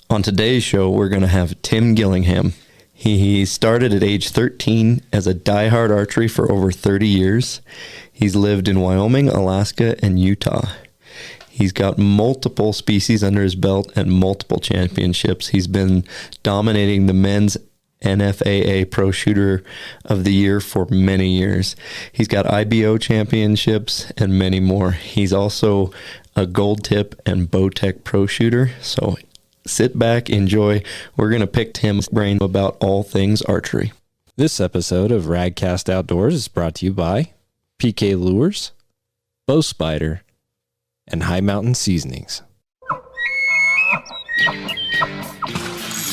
On today's show, we're going to have Tim Gillingham. He started at age 13 as a diehard archery for over 30 years. He's lived in Wyoming, Alaska, and Utah. He's got multiple species under his belt and multiple championships. He's been dominating the men's NFAA Pro Shooter of the Year for many years. He's got IBO championships and many more. He's also a Gold Tip and Bowtech Pro Shooter. So sit back, enjoy. We're going to pick Tim's brain about all things archery. This episode of Radcast Outdoors is brought to you by PK Lures, Bow Spider, and High Mountain Seasonings.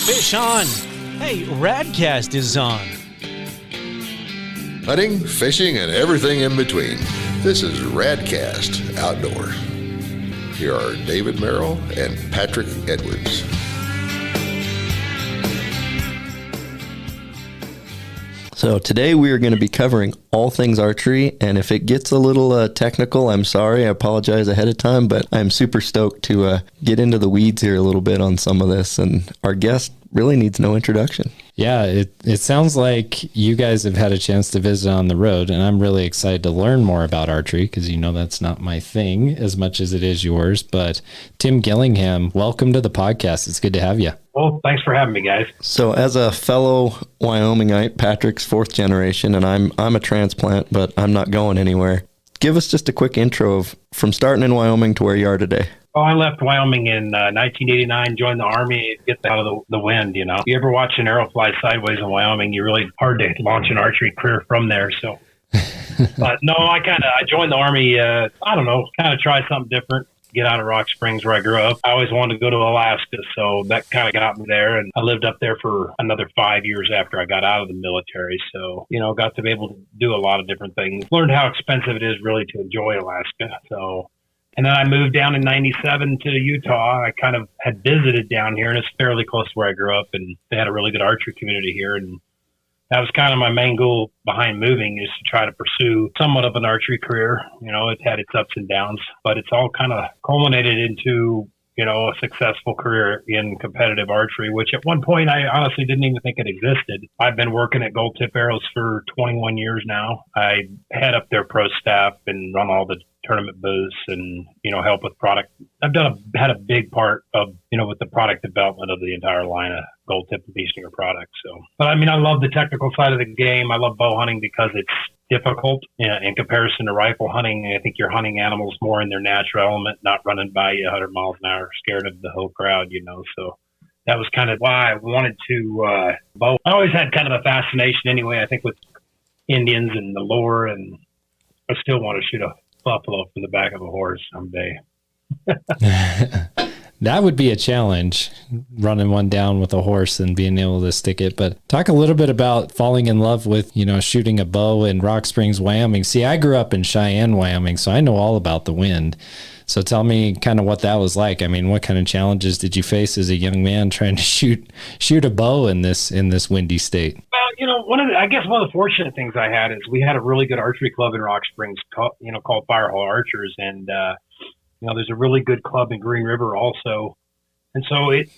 Fish on! Hey, Radcast is on. Hunting, fishing, and everything in between. This is Radcast Outdoor. Here are David Merrill and Patrick Edwards. So today we are going to be covering all things archery, and if it gets a little technical, I'm sorry. I apologize ahead of time, but I'm super stoked to get into the weeds here a little bit on some of this, and our guest really needs no introduction. Yeah, it sounds like you guys have had a chance to visit on the road, and I'm really excited to learn more about archery because you know that's not my thing as much as it is yours. But Tim Gillingham, welcome to the podcast. It's good to have you. Well, thanks for having me, guys. So as a fellow Wyomingite, Patrick's fourth generation, and I'm a transplant, but I'm not going anywhere. Give us just a quick intro of from starting in Wyoming to where you are today. Oh, I left Wyoming in 1989, joined the Army, get out of the wind, you know. If you ever watch an arrow fly sideways in Wyoming, you're really hard to launch an archery career from there. So, but no, I joined the Army, kind of try something different, get out of Rock Springs where I grew up. I always wanted to go to Alaska, so that kind of got me there. And I lived up there for another 5 years after I got out of the military. So, got to be able to do a lot of different things. Learned how expensive it is really to enjoy Alaska. So, and then I moved down in 97 to Utah. I kind of had visited down here, and it's fairly close to where I grew up, and they had a really good archery community here. And that was kind of my main goal behind moving, is to try to pursue somewhat of an archery career. It had its ups and downs, but it's all kind of culminated into, a successful career in competitive archery, which at one point I honestly didn't even think it existed. I've been working at Gold Tip Arrows for 21 years now. I head up their pro staff and run all the tournament booths and, help with product. I've had a big part of, with the product development of the entire line of Gold Tip and Beestinger products. So, but I love the technical side of the game. I love bow hunting because it's difficult in comparison to rifle hunting. I think you're hunting animals more in their natural element, not running by you 100 miles an hour, scared of the whole crowd, so that was kind of why I wanted to bow. I always had kind of a fascination anyway, I think, with Indians and the lore, and I still want to shoot a buffalo from the back of a horse someday. That would be a challenge, running one down with a horse and being able to stick it. But talk a little bit about falling in love with, shooting a bow in Rock Springs, Wyoming. See, I grew up in Cheyenne, Wyoming, so I know all about the wind. So tell me kind of what that was like. What kind of challenges did you face as a young man trying to shoot a bow in this windy state? Well, one of the fortunate things I had is we had a really good archery club in Rock Springs called Firehall Archers. And, there's a really good club in Green River also. And so it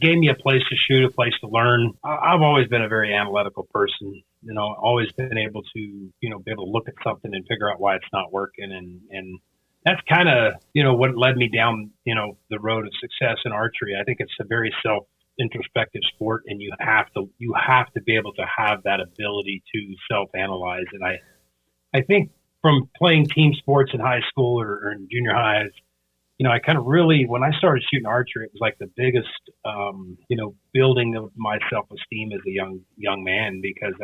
gave me a place to shoot, a place to learn. I've always been a very analytical person, always been able to, be able to look at something and figure out why it's not working. And that's kind of, what led me down, the road of success in archery. I think it's a very introspective sport, and you have to be able to have that ability to self-analyze. And I think from playing team sports in high school or in junior highs, I kind of really, when I started shooting archery, it was like the biggest, building of my self-esteem as a young man, because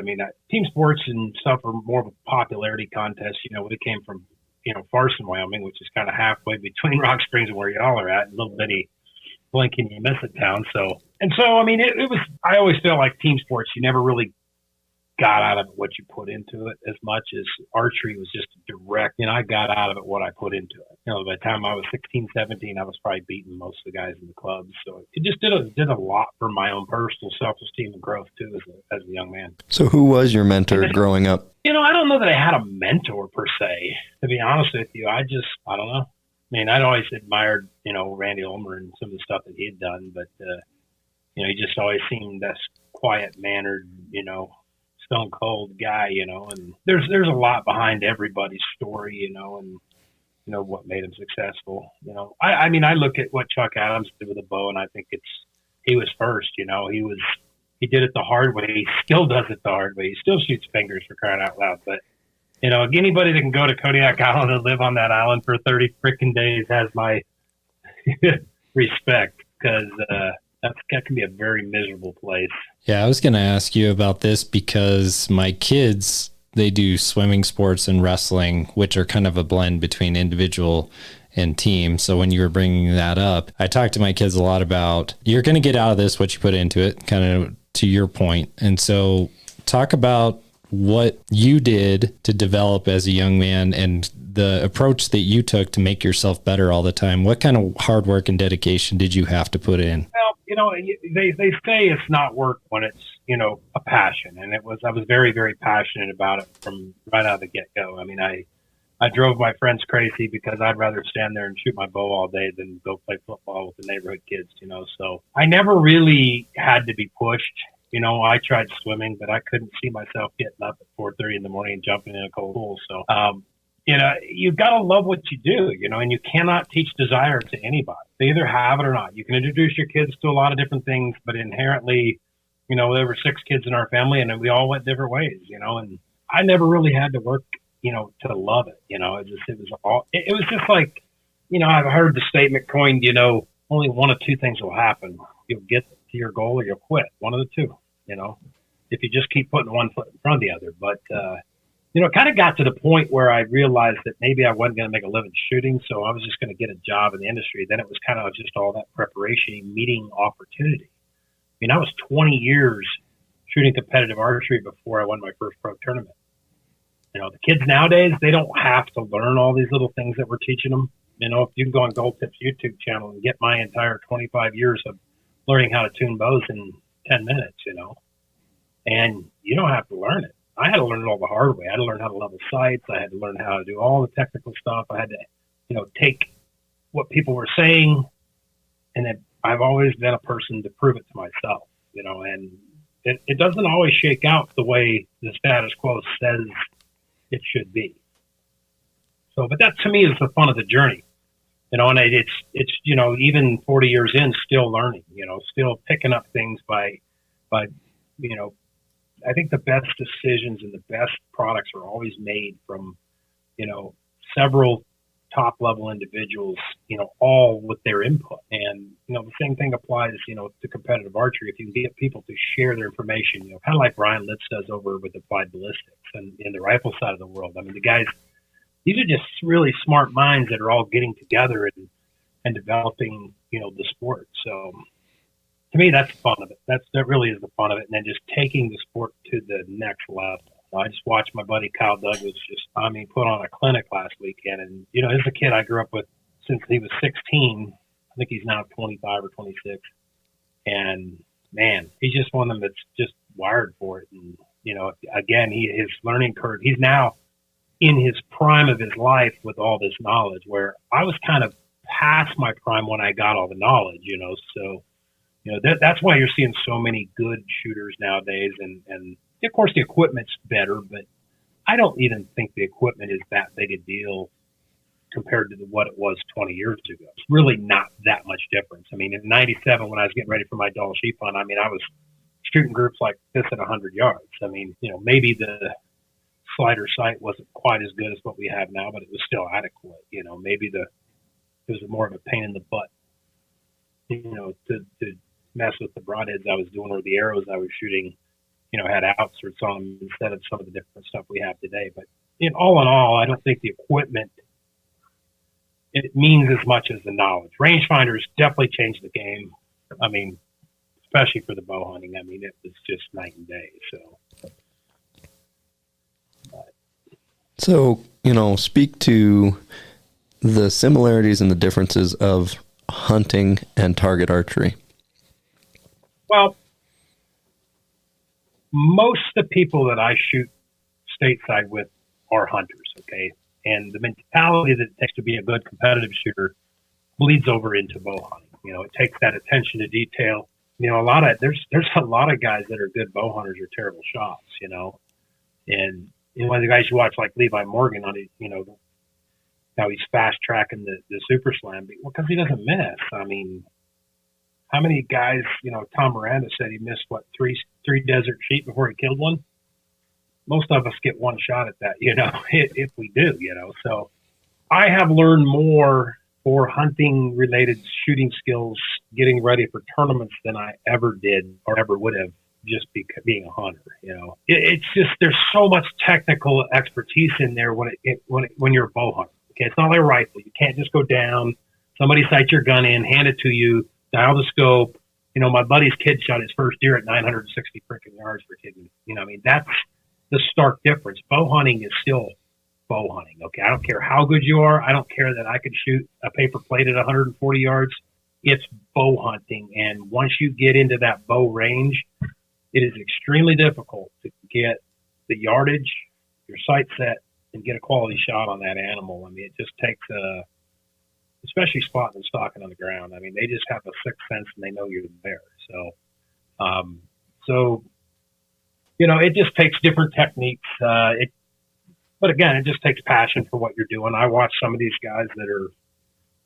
team sports and stuff are more of a popularity contest. It came from, Farson, Wyoming, which is kind of halfway between Rock Springs and where y'all are at, a little bitty blink and you miss it town. So it was, I always felt like team sports, you never really got out of it what you put into it as much as archery was just direct. I got out of it what I put into it. By the time I was 16, 17, I was probably beating most of the guys in the clubs. So it just did a lot for my own personal self-esteem and growth too as a young man. So who was your mentor growing up? I don't know that I had a mentor per se, to be honest with you. I don't know. mean, I'd always admired, Randy Ulmer and some of the stuff that he'd done, but, he just always seemed this quiet mannered, stone cold guy, and there's a lot behind everybody's story, and, what made him successful. I mean, I look at what Chuck Adams did with a bow, and I think he was first, he did it the hard way. He still does it the hard way. He still shoots fingers, for crying out loud. But, anybody that can go to Kodiak Island and live on that island for 30 freaking days has my respect, because that can be a very miserable place. Yeah, I was going to ask you about this because my kids, they do swimming sports and wrestling, which are kind of a blend between individual and team. So when you were bringing that up, I talked to my kids a lot about, you're going to get out of this what you put into it, kind of to your point. And so talk about what you did to develop as a young man and the approach that you took to make yourself better all the time. What kind of hard work and dedication did you have to put in? Well, they say it's not work when it's, a passion. And I was very, very passionate about it from right out of the get-go. I mean, I drove my friends crazy because I'd rather stand there and shoot my bow all day than go play football with the neighborhood kids, So I never really had to be pushed. I tried swimming, but I couldn't see myself getting up at 4:30 in the morning and jumping in a cold pool. So, you've got to love what you do, and you cannot teach desire to anybody. They either have it or not. You can introduce your kids to a lot of different things, but inherently, there were 6 kids in our family and we all went different ways, and I never really had to work, to love it. It was just like, I've heard the statement coined, only one of two things will happen. You'll get to your goal or you'll quit. One of the two, if you just keep putting one foot in front of the other. But, it kind of got to the point where I realized that maybe I wasn't going to make a living shooting, so I was just going to get a job in the industry. Then it was kind of just all that preparation, meeting opportunity. I mean, I was 20 years shooting competitive archery before I won my first pro tournament. The kids nowadays, they don't have to learn all these little things that we're teaching them. If you can go on Gold Tips YouTube channel and get my entire 25 years of learning how to tune bows in 10 minutes, and you don't have to learn it. I had to learn it all the hard way. I had to learn how to level sights. I had to learn how to do all the technical stuff. I had to, take what people were saying, and then I've always been a person to prove it to myself, and it doesn't always shake out the way the status quo says it should be. So, but that to me is the fun of the journey, and it's even 40 years in, still learning, still picking up things by, I think the best decisions and the best products are always made from, several top level individuals, all with their input. And, the same thing applies, to competitive archery. If you can get people to share their information, kind of like Brian Litz does over with Applied Ballistics and in the rifle side of the world. I mean, the guys, these are just really smart minds that are all getting together and developing, the sport. So to me, that's the fun of it. That really is the fun of it. And then just taking the sport to the next level. I just watched my buddy Kyle Douglas put on a clinic last weekend. And, as a kid I grew up with since he was 16. I think he's now 25 or 26. And, man, he's just one of them that's just wired for it. And, again, his learning curve, he's now in his prime of his life with all this knowledge, where I was kind of past my prime when I got all the knowledge, So, that's why you're seeing so many good shooters nowadays. And of course, the equipment's better, but I don't even think the equipment is that big a deal compared to what it was 20 years ago. It's really not that much difference. I mean, in 97, when I was getting ready for my Dull Sheep Hunt, I was shooting groups like this at 100 yards. I mean, maybe the slider sight wasn't quite as good as what we have now, but it was still adequate. Maybe it was more of a pain in the butt, to mess with the broadheads I was doing, or the arrows I was shooting, had outserts on them instead of some of the different stuff we have today. But all in all, I don't think the equipment, it means as much as the knowledge. Rangefinders definitely changed the game. I mean, especially for the bow hunting. I mean, it was just night and day. So, speak to the similarities and the differences of hunting and target archery. Well, most of the people that I shoot stateside with are hunters, okay? And the mentality that it takes to be a good competitive shooter bleeds over into bow hunting. You know, it takes that attention to detail. You know, there's a lot of guys that are good bow hunters are terrible shots, you know. And one of the guys you watch like Levi Morgan on it, you know, how he's fast tracking the super slam, well, because he doesn't miss. I mean, how many guys, you know, Tom Miranda said he missed three desert sheep before he killed one. Most of us get one shot at that, you know, if we do, you know. So I have learned more for hunting related shooting skills, getting ready for tournaments than I ever did or ever would have just being a hunter, you know. It's just, there's so much technical expertise in there when you're a bow hunter. Okay, it's not like a rifle. You can't just go down, somebody sights your gun in, hand it to you, dial the scope. You know, my buddy's kid shot his first deer at 960 freaking yards for kidding. You know, I mean, that's the stark difference. Bow hunting is still bow hunting. Okay, I don't care how good you are. I don't care that I could shoot a paper plate at 140 yards. It's bow hunting, and once you get into that bow range, it is extremely difficult to get the yardage, your sight set, and get a quality shot on that animal. I mean, it just takes especially spotting and stalking on the ground. I mean, they just have a sixth sense and they know you're there. So, you know, it just takes different techniques. But again, it just takes passion for what you're doing. I watch some of these guys that are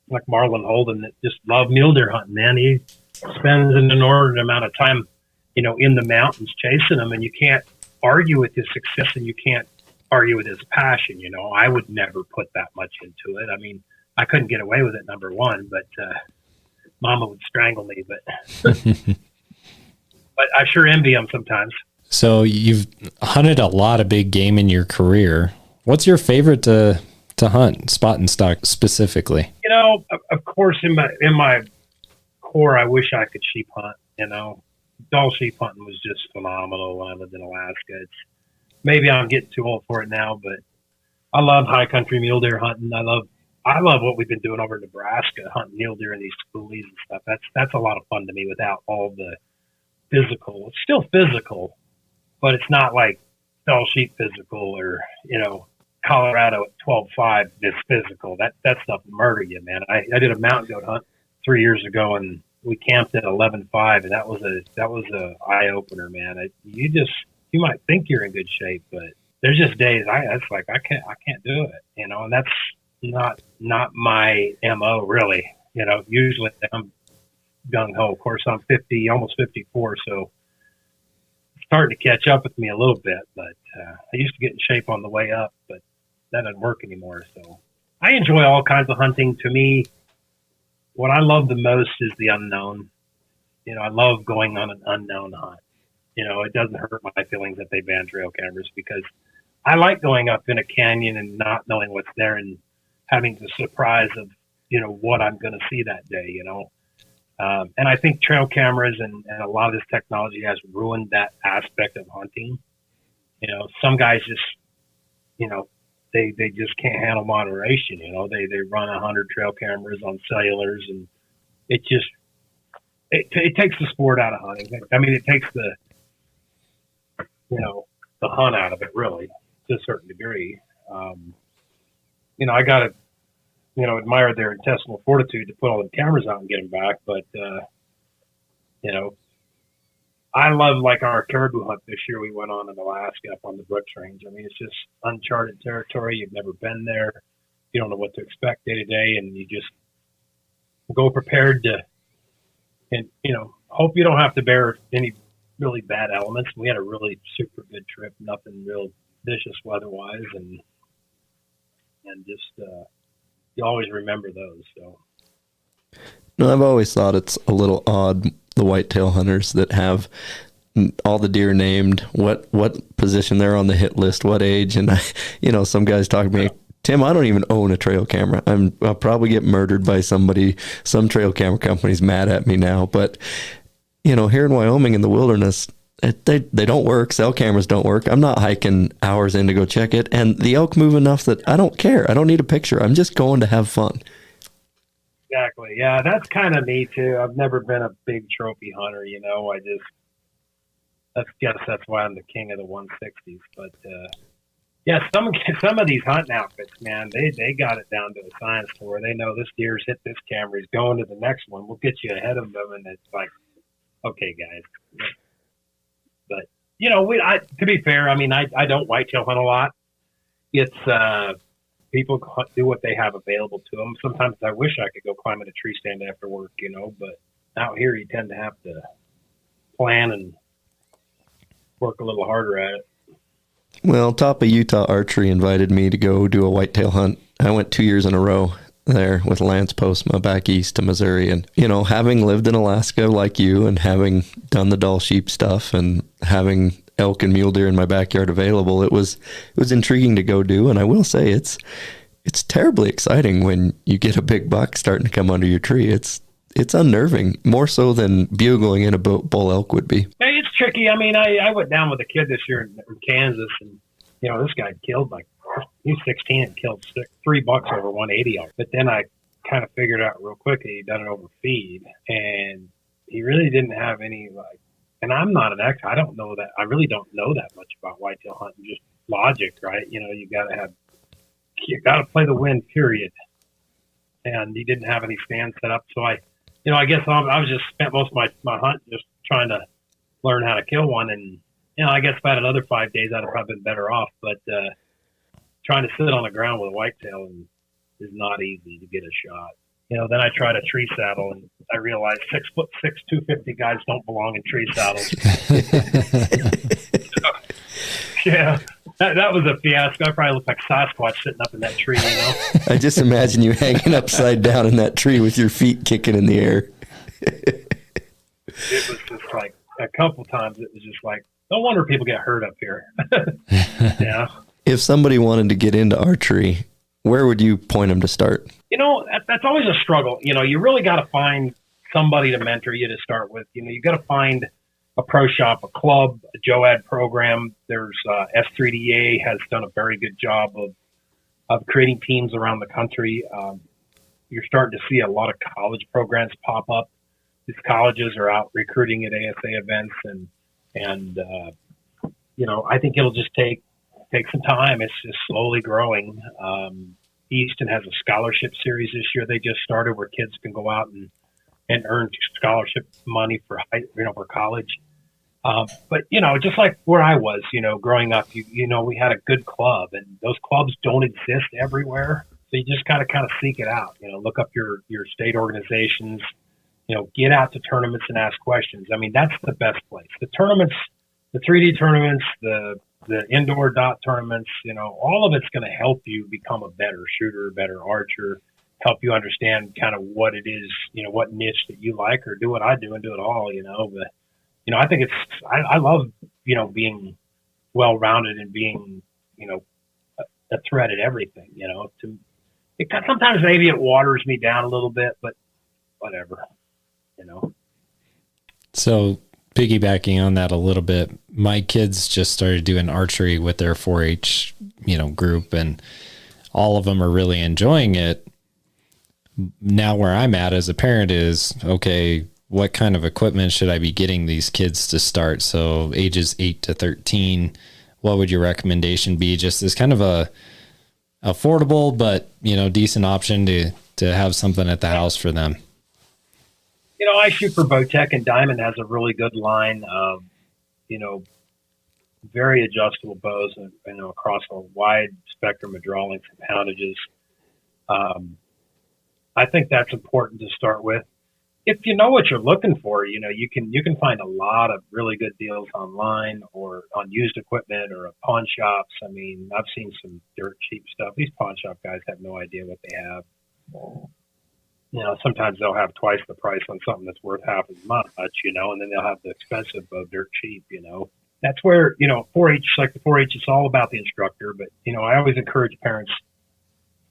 like Marlon Holden that just love mule deer hunting, man. He spends an inordinate amount of time, you know, in the mountains chasing them, and you can't argue with his success and you can't argue with his passion. You know, I would never put that much into it. I mean, I couldn't get away with it, number one, but Mama would strangle me. But but I sure envy him sometimes. So you've hunted a lot of big game in your career. What's your favorite to hunt, spot and stock specifically? You know, of course, in my core, I wish I could sheep hunt. You know, Doll sheep hunting was just phenomenal when I lived in Alaska. Maybe I'm getting too old for it now, but I love high country mule deer hunting. I love what we've been doing over in Nebraska, hunting mule deer in these coulees and stuff. That's a lot of fun to me without all the physical. It's still physical, but it's not like Doll sheep physical or, you know, Colorado at 12.5 this physical. That stuff will murder you, man. I did a mountain goat hunt 3 years ago, and we camped at 11.5, and that was a eye opener, man. You might think you're in good shape, but there's just days I can't do it, you know, and that's not my MO really. You know, usually I'm gung ho. Of course, I'm 50, almost 54, so it's starting to catch up with me a little bit. But I used to get in shape on the way up, but that doesn't work anymore. So I enjoy all kinds of hunting. To me, what I love the most is the unknown. You know, I love going on an unknown hunt. You know, it doesn't hurt my feelings that they ban trail cameras because I like going up in a canyon and not knowing what's there and having the surprise of, you know, what I'm going to see that day, you know. And I think trail cameras and a lot of this technology has ruined that aspect of hunting. You know, some guys just, you know, they just can't handle moderation. You know, they run 100 trail cameras on cellulars, and it takes the sport out of hunting. I mean, it takes the hunt out of it, really, to a certain degree. You know, I got to, you know, admire their intestinal fortitude to put all the cameras out and get them back. But, you know, I love like our caribou hunt this year we went on in Alaska up on the Brooks Range. I mean, it's just uncharted territory. You've never been there. You don't know what to expect day to day, and you just go prepared to, and, you know, hope you don't have to bear any really bad elements. We had a really super good trip, nothing real vicious weather-wise, and just you always remember those. So, no, I've always thought it's a little odd, the whitetail hunters that have all the deer named, what position they're on the hit list, what age, and you know, some guys talk to me, Tim, I don't even own a trail camera. I'll probably get murdered by somebody. Some trail camera company's mad at me now, but you know, here in Wyoming in the wilderness, they don't work. Cell cameras don't work. I'm not hiking hours in to go check it, and the elk move enough that I don't care. I don't need a picture. I'm just going to have fun. Exactly. Yeah, that's kind of me too. I've never been a big trophy hunter. You know, I guess that's why I'm the king of the 160s. But Yeah, some of these hunting outfits, man, they got it down to a science to where they know this deer's hit this camera, he's going to the next one. We'll get you ahead of them, and it's like, okay, guys. But to be fair, I mean, I don't whitetail hunt a lot. It's people do what they have available to them. Sometimes I wish I could go climb in a tree stand after work, but out here you tend to have to plan and work a little harder at it. Well, Top of Utah Archery invited me to go do a whitetail hunt. I went 2 years in a row there with Lance Postma back east to Missouri. And, having lived in Alaska like you and having done the Dall sheep stuff and having elk and mule deer in my backyard available, it was intriguing to go do. And I will say it's terribly exciting when you get a big buck starting to come under your tree. It's unnerving, more so than bugling in a bull elk would be. Hey, it's tricky. I mean, I went down with a kid this year in Kansas, and this guy killed he was 16 and killed 3 bucks over 180. But then I kind of figured out real quick that he'd done it over feed, and he really didn't have any And I'm not an expert. I don't know that. I really don't know that much about whitetail hunting. Just logic, right? You got to play the wind. Period. And he didn't have any stands set up, so I guess I was just spent most of my hunt just trying to learn how to kill one. And, I guess if I had another 5 days, I'd have probably been better off. But trying to sit on the ground with a whitetail is not easy to get a shot. Then I tried a tree saddle, and I realized 6'6", 250 guys don't belong in tree saddles. Yeah, that was a fiasco. I probably looked like Sasquatch sitting up in that tree, I just imagine you hanging upside down in that tree with your feet kicking in the air. It was just like a couple times. It was just like, no wonder people get hurt up here. Yeah. If somebody wanted to get into archery, where would you point them to start? That's always a struggle. You really got to find somebody to mentor you to start with. You got to find a pro shop, a club, a JOAD program. There's S3DA has done a very good job of creating teams around the country. You're starting to see a lot of college programs pop up. These colleges are out recruiting at ASA events, and I think it'll just take some time. It's just slowly growing. Easton has a scholarship series this year they just started where kids can go out and earn scholarship money for college. But just like where I was, growing up, we had a good club, and those clubs don't exist everywhere. So you just gotta kind of seek it out. Look up your state organizations. Get out to tournaments and ask questions. I mean, that's the best place. The tournaments, the 3D tournaments, the indoor dot tournaments, all of it's going to help you become a better shooter, better archer, help you understand kind of what it is, what niche that you like, or do what I do and do it all, But, I think I love, being well-rounded and being, a threat at everything, sometimes maybe it waters me down a little bit, but whatever, So piggybacking on that a little bit, my kids just started doing archery with their 4-H, group, and all of them are really enjoying it. Now where I'm at as a parent is, okay, what kind of equipment should I be getting these kids to start? So ages 8 to 13, what would your recommendation be? Just as kind of a affordable, but, decent option to have something at the house for them. I shoot for Bowtech, and Diamond has a really good line of, very adjustable bows, and across a wide spectrum of draw lengths and poundages. I think that's important to start with. If you know what you're looking for, you can find a lot of really good deals online or on used equipment or at pawn shops. I mean, I've seen some dirt cheap stuff. These pawn shop guys have no idea what they have. Sometimes they'll have twice the price on something that's worth half as much, and then they'll have the expensive bow dirt cheap, That's where, 4-H, like the 4-H, it's all about the instructor. But, I always encourage parents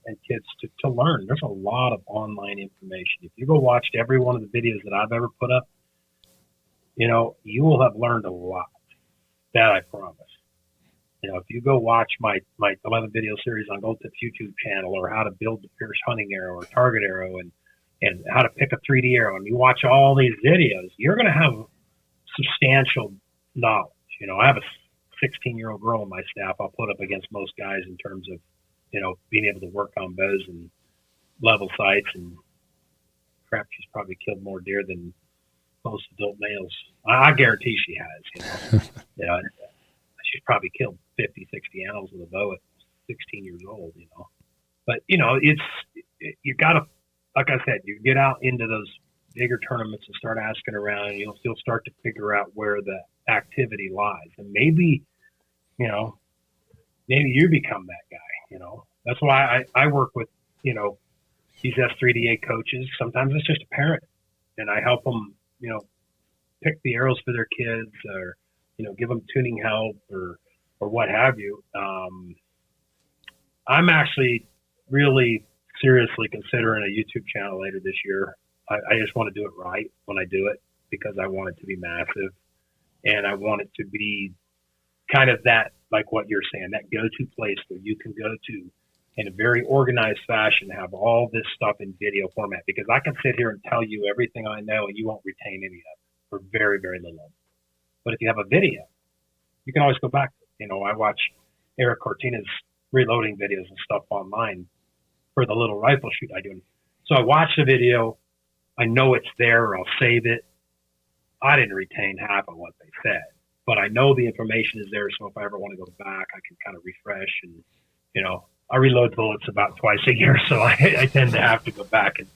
and kids to learn. There's a lot of online information. If you go watch every one of the videos that I've ever put up, you will have learned a lot. That I promise. If you go watch my 11 video series on Gold Tip's YouTube channel, or how to build the Pierce hunting arrow or target arrow, and how to pick a 3D arrow, and you watch all these videos, you're going to have substantial knowledge. I have a 16-year-old girl on my staff, I'll put up against most guys in terms of, being able to work on bows and level sights, and crap, she's probably killed more deer than most adult males. I guarantee she has, she's probably killed 50, 60 animals with a bow at 16 years old, But, you got to, like I said, you get out into those bigger tournaments and start asking around, and you'll start to figure out where the activity lies. And maybe you become that guy, That's why I work with, these S3DA coaches. Sometimes it's just a parent, and I help them, pick the arrows for their kids, or, give them tuning help or what have you. I'm actually really seriously considering a YouTube channel later this year. I just want to do it right when I do it, because I want it to be massive, and I want it to be kind of that, like what you're saying, that go-to place where you can go to in a very organized fashion, have all this stuff in video format, because I can sit here and tell you everything I know and you won't retain any of it for very, very little. But if you have a video, you can always go back. I watch Eric Cortina's reloading videos and stuff online for the little rifle shoot I do. So I watch the video. I know it's there, or I'll save it. I didn't retain half of what they said, but I know the information is there. So if I ever want to go back, I can kind of refresh, and, I reload bullets about twice a year. So I tend to have to go back and,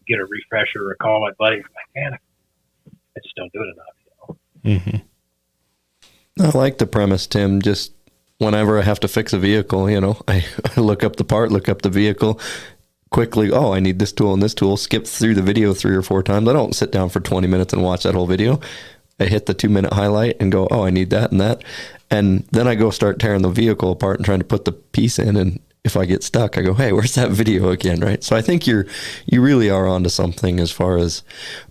get a refresher, or call my buddies. Like, man, I just don't do it enough. I like the premise, Tim. Just whenever I have to fix a vehicle, I look up the part, look up the vehicle quickly. Oh, I need this tool and this tool. Skip through the video 3 or 4 times. I don't sit down for 20 minutes and watch that whole video. I hit the 2-minute highlight and go, oh, I need that and that. And then I go start tearing the vehicle apart and trying to put the piece in. And if I get stuck, I go, hey, where's that video again? Right. So I think you really are onto something as far as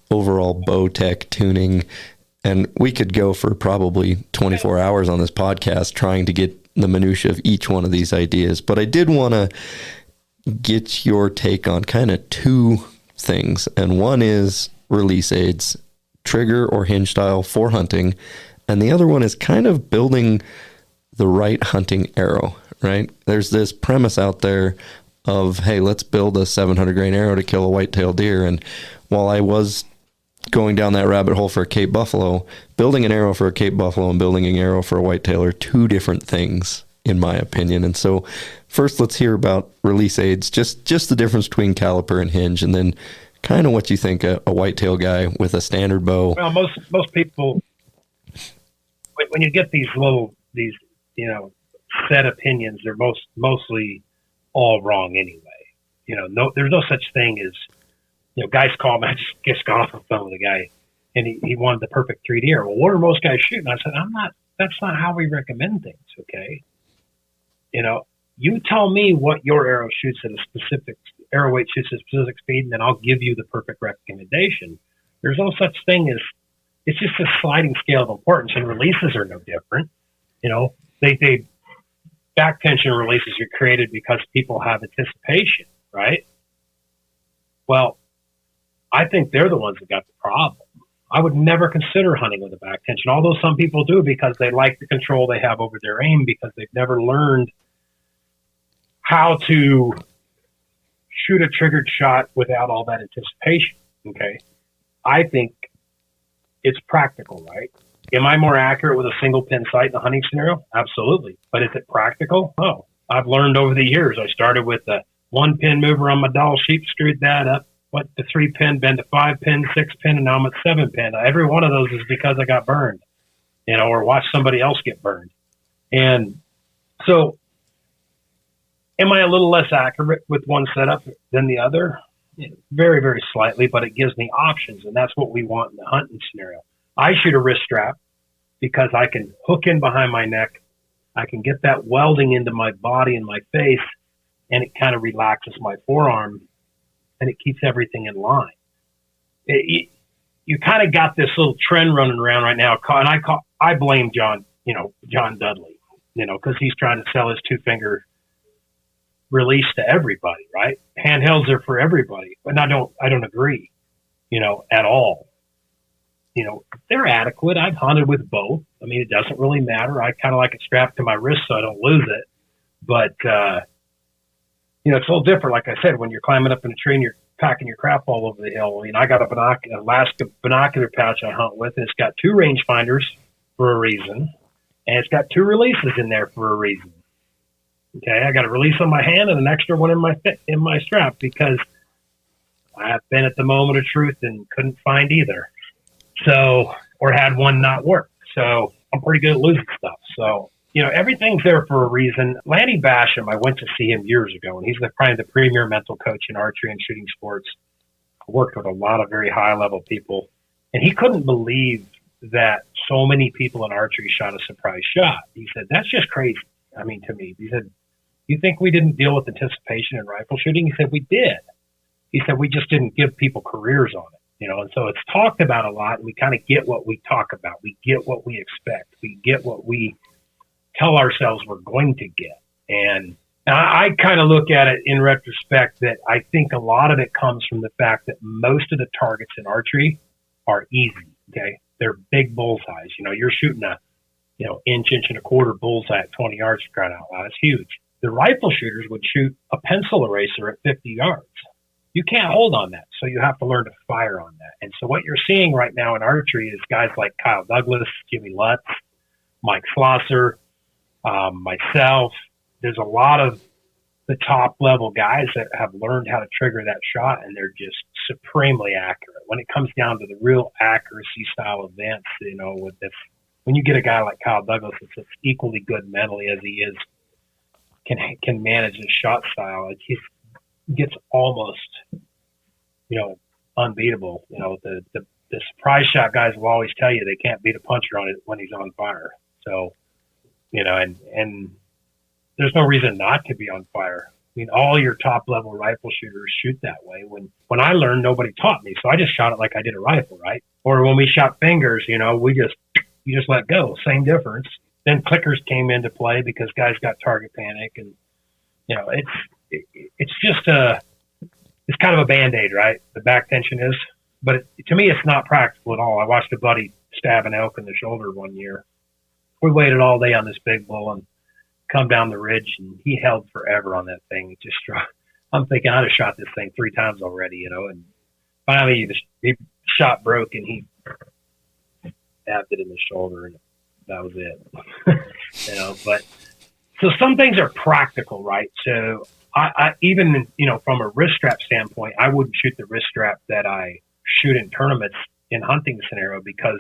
overall bow tech tuning. And we could go for probably 24 hours on this podcast trying to get the minutia of each one of these ideas. But I did want to get your take on kind of 2 things. And one is release aids, trigger or hinge style for hunting. And the other one is kind of building the right hunting arrow, right? There's this premise out there of, hey, let's build a 700 grain arrow to kill a white-tailed deer. And while I was going down that rabbit hole for a Cape buffalo, building an arrow for a Cape buffalo and building an arrow for a whitetail are 2 different things, in my opinion. And so first, let's hear about release aids, just the difference between caliper and hinge, and then kind of what you think a whitetail guy with a standard bow. Well, most people, when you get these set opinions, they're mostly all wrong anyway. There's no such thing as, guys call me. I just got off the phone with a guy, and he wanted the perfect 3D arrow. Well, what are most guys shooting? I said, that's not how we recommend things. Okay. You tell me what your arrow shoots at a specific arrow weight shoots at a specific speed, and then I'll give you the perfect recommendation. There's no such thing as, it's just a sliding scale of importance, and releases are no different. They back tension releases are created because people have anticipation, right? Well, I think they're the ones that got the problem. I would never consider hunting with a back tension, although some people do, because they like the control they have over their aim, because they've never learned how to shoot a triggered shot without all that anticipation. Okay. I think it's practical, right? Am I more accurate with a single pin sight in a hunting scenario? Absolutely. But is it practical? Oh, I've learned over the years. I started with a 1-pin mover on my doll sheep, screwed that up, went to 3-pin, been to 5-pin, 6-pin, and now I'm at 7-pin. Every one of those is because I got burned, or watched somebody else get burned. And so, am I a little less accurate with one setup than the other? Very, very slightly, but it gives me options, and that's what we want in the hunting scenario. I shoot a wrist strap because I can hook in behind my neck. I can get that welding into my body and my face, and it kind of relaxes my forearm, and it keeps everything in line. You kind of got this little trend running around right now, and I blame John Dudley, because he's trying to sell his 2-finger release to everybody, right? Handhelds are for everybody, but I don't agree, at all. they're adequate. I've hunted with both. I mean, it doesn't really matter. I kind of like it strapped to my wrist so I don't lose it. But, it's a little different. Like I said, when you're climbing up in a tree and you're packing your crap all over the hill. I got a Alaska binocular pouch I hunt with, and it's got 2 rangefinders for a reason, and it's got 2 releases in there for a reason. Okay, I got a release on my hand and an extra one in my strap because I've been at the moment of truth and couldn't find either. So, or had one not work. So I'm pretty good at losing stuff. So, everything's there for a reason. Lanny Basham, I went to see him years ago, and he's probably the premier mental coach in archery and shooting sports. I worked with a lot of very high-level people, and he couldn't believe that so many people in archery shot a surprise shot. He said, that's just crazy. I mean, to me, he said, you think we didn't deal with anticipation in rifle shooting? He said, we did. He said, we just didn't give people careers on it, and so it's talked about a lot, and we kind of get what we talk about. We get what we expect. We get what we tell ourselves we're going to get. And I kind of look at it in retrospect that I think a lot of it comes from the fact that most of the targets in archery are easy. Okay. They're big bullseyes. You're shooting a, inch and a quarter bullseye at 20 yards for crying out loud. It's huge. The rifle shooters would shoot a pencil eraser at 50 yards. You can't hold on that. So you have to learn to fire on that. And so what you're seeing right now in archery is guys like Kyle Douglas, Jimmy Lutz, Mike Flosser, myself. There's a lot of the top level guys that have learned how to trigger that shot, and they're just supremely accurate. When it comes down to the real accuracy style events, when you get a guy like Kyle Douglas that's equally good mentally as he is, can manage his shot style, he gets almost, unbeatable. The surprise shot guys will always tell you they can't beat a puncher on it when he's on fire. So, and there's no reason not to be on fire. I mean, all your top level rifle shooters shoot that way. When I learned, nobody taught me. So I just shot it like I did a rifle, right? Or when we shot fingers, you just let go. Same difference. Then clickers came into play because guys got target panic, and it's just it's kind of a Band-Aid, right? The back tension is, but to me, it's not practical at all. I watched a buddy stab an elk in the shoulder one year. We waited all day on this big bull and come down the ridge, and he held forever on that thing. I'm thinking I'd have shot this thing 3 times already, and finally the shot broke and he stabbed it in the shoulder, and that was it. But so some things are practical, right? So I even, from a wrist strap standpoint, I wouldn't shoot the wrist strap that I shoot in tournaments in hunting scenario because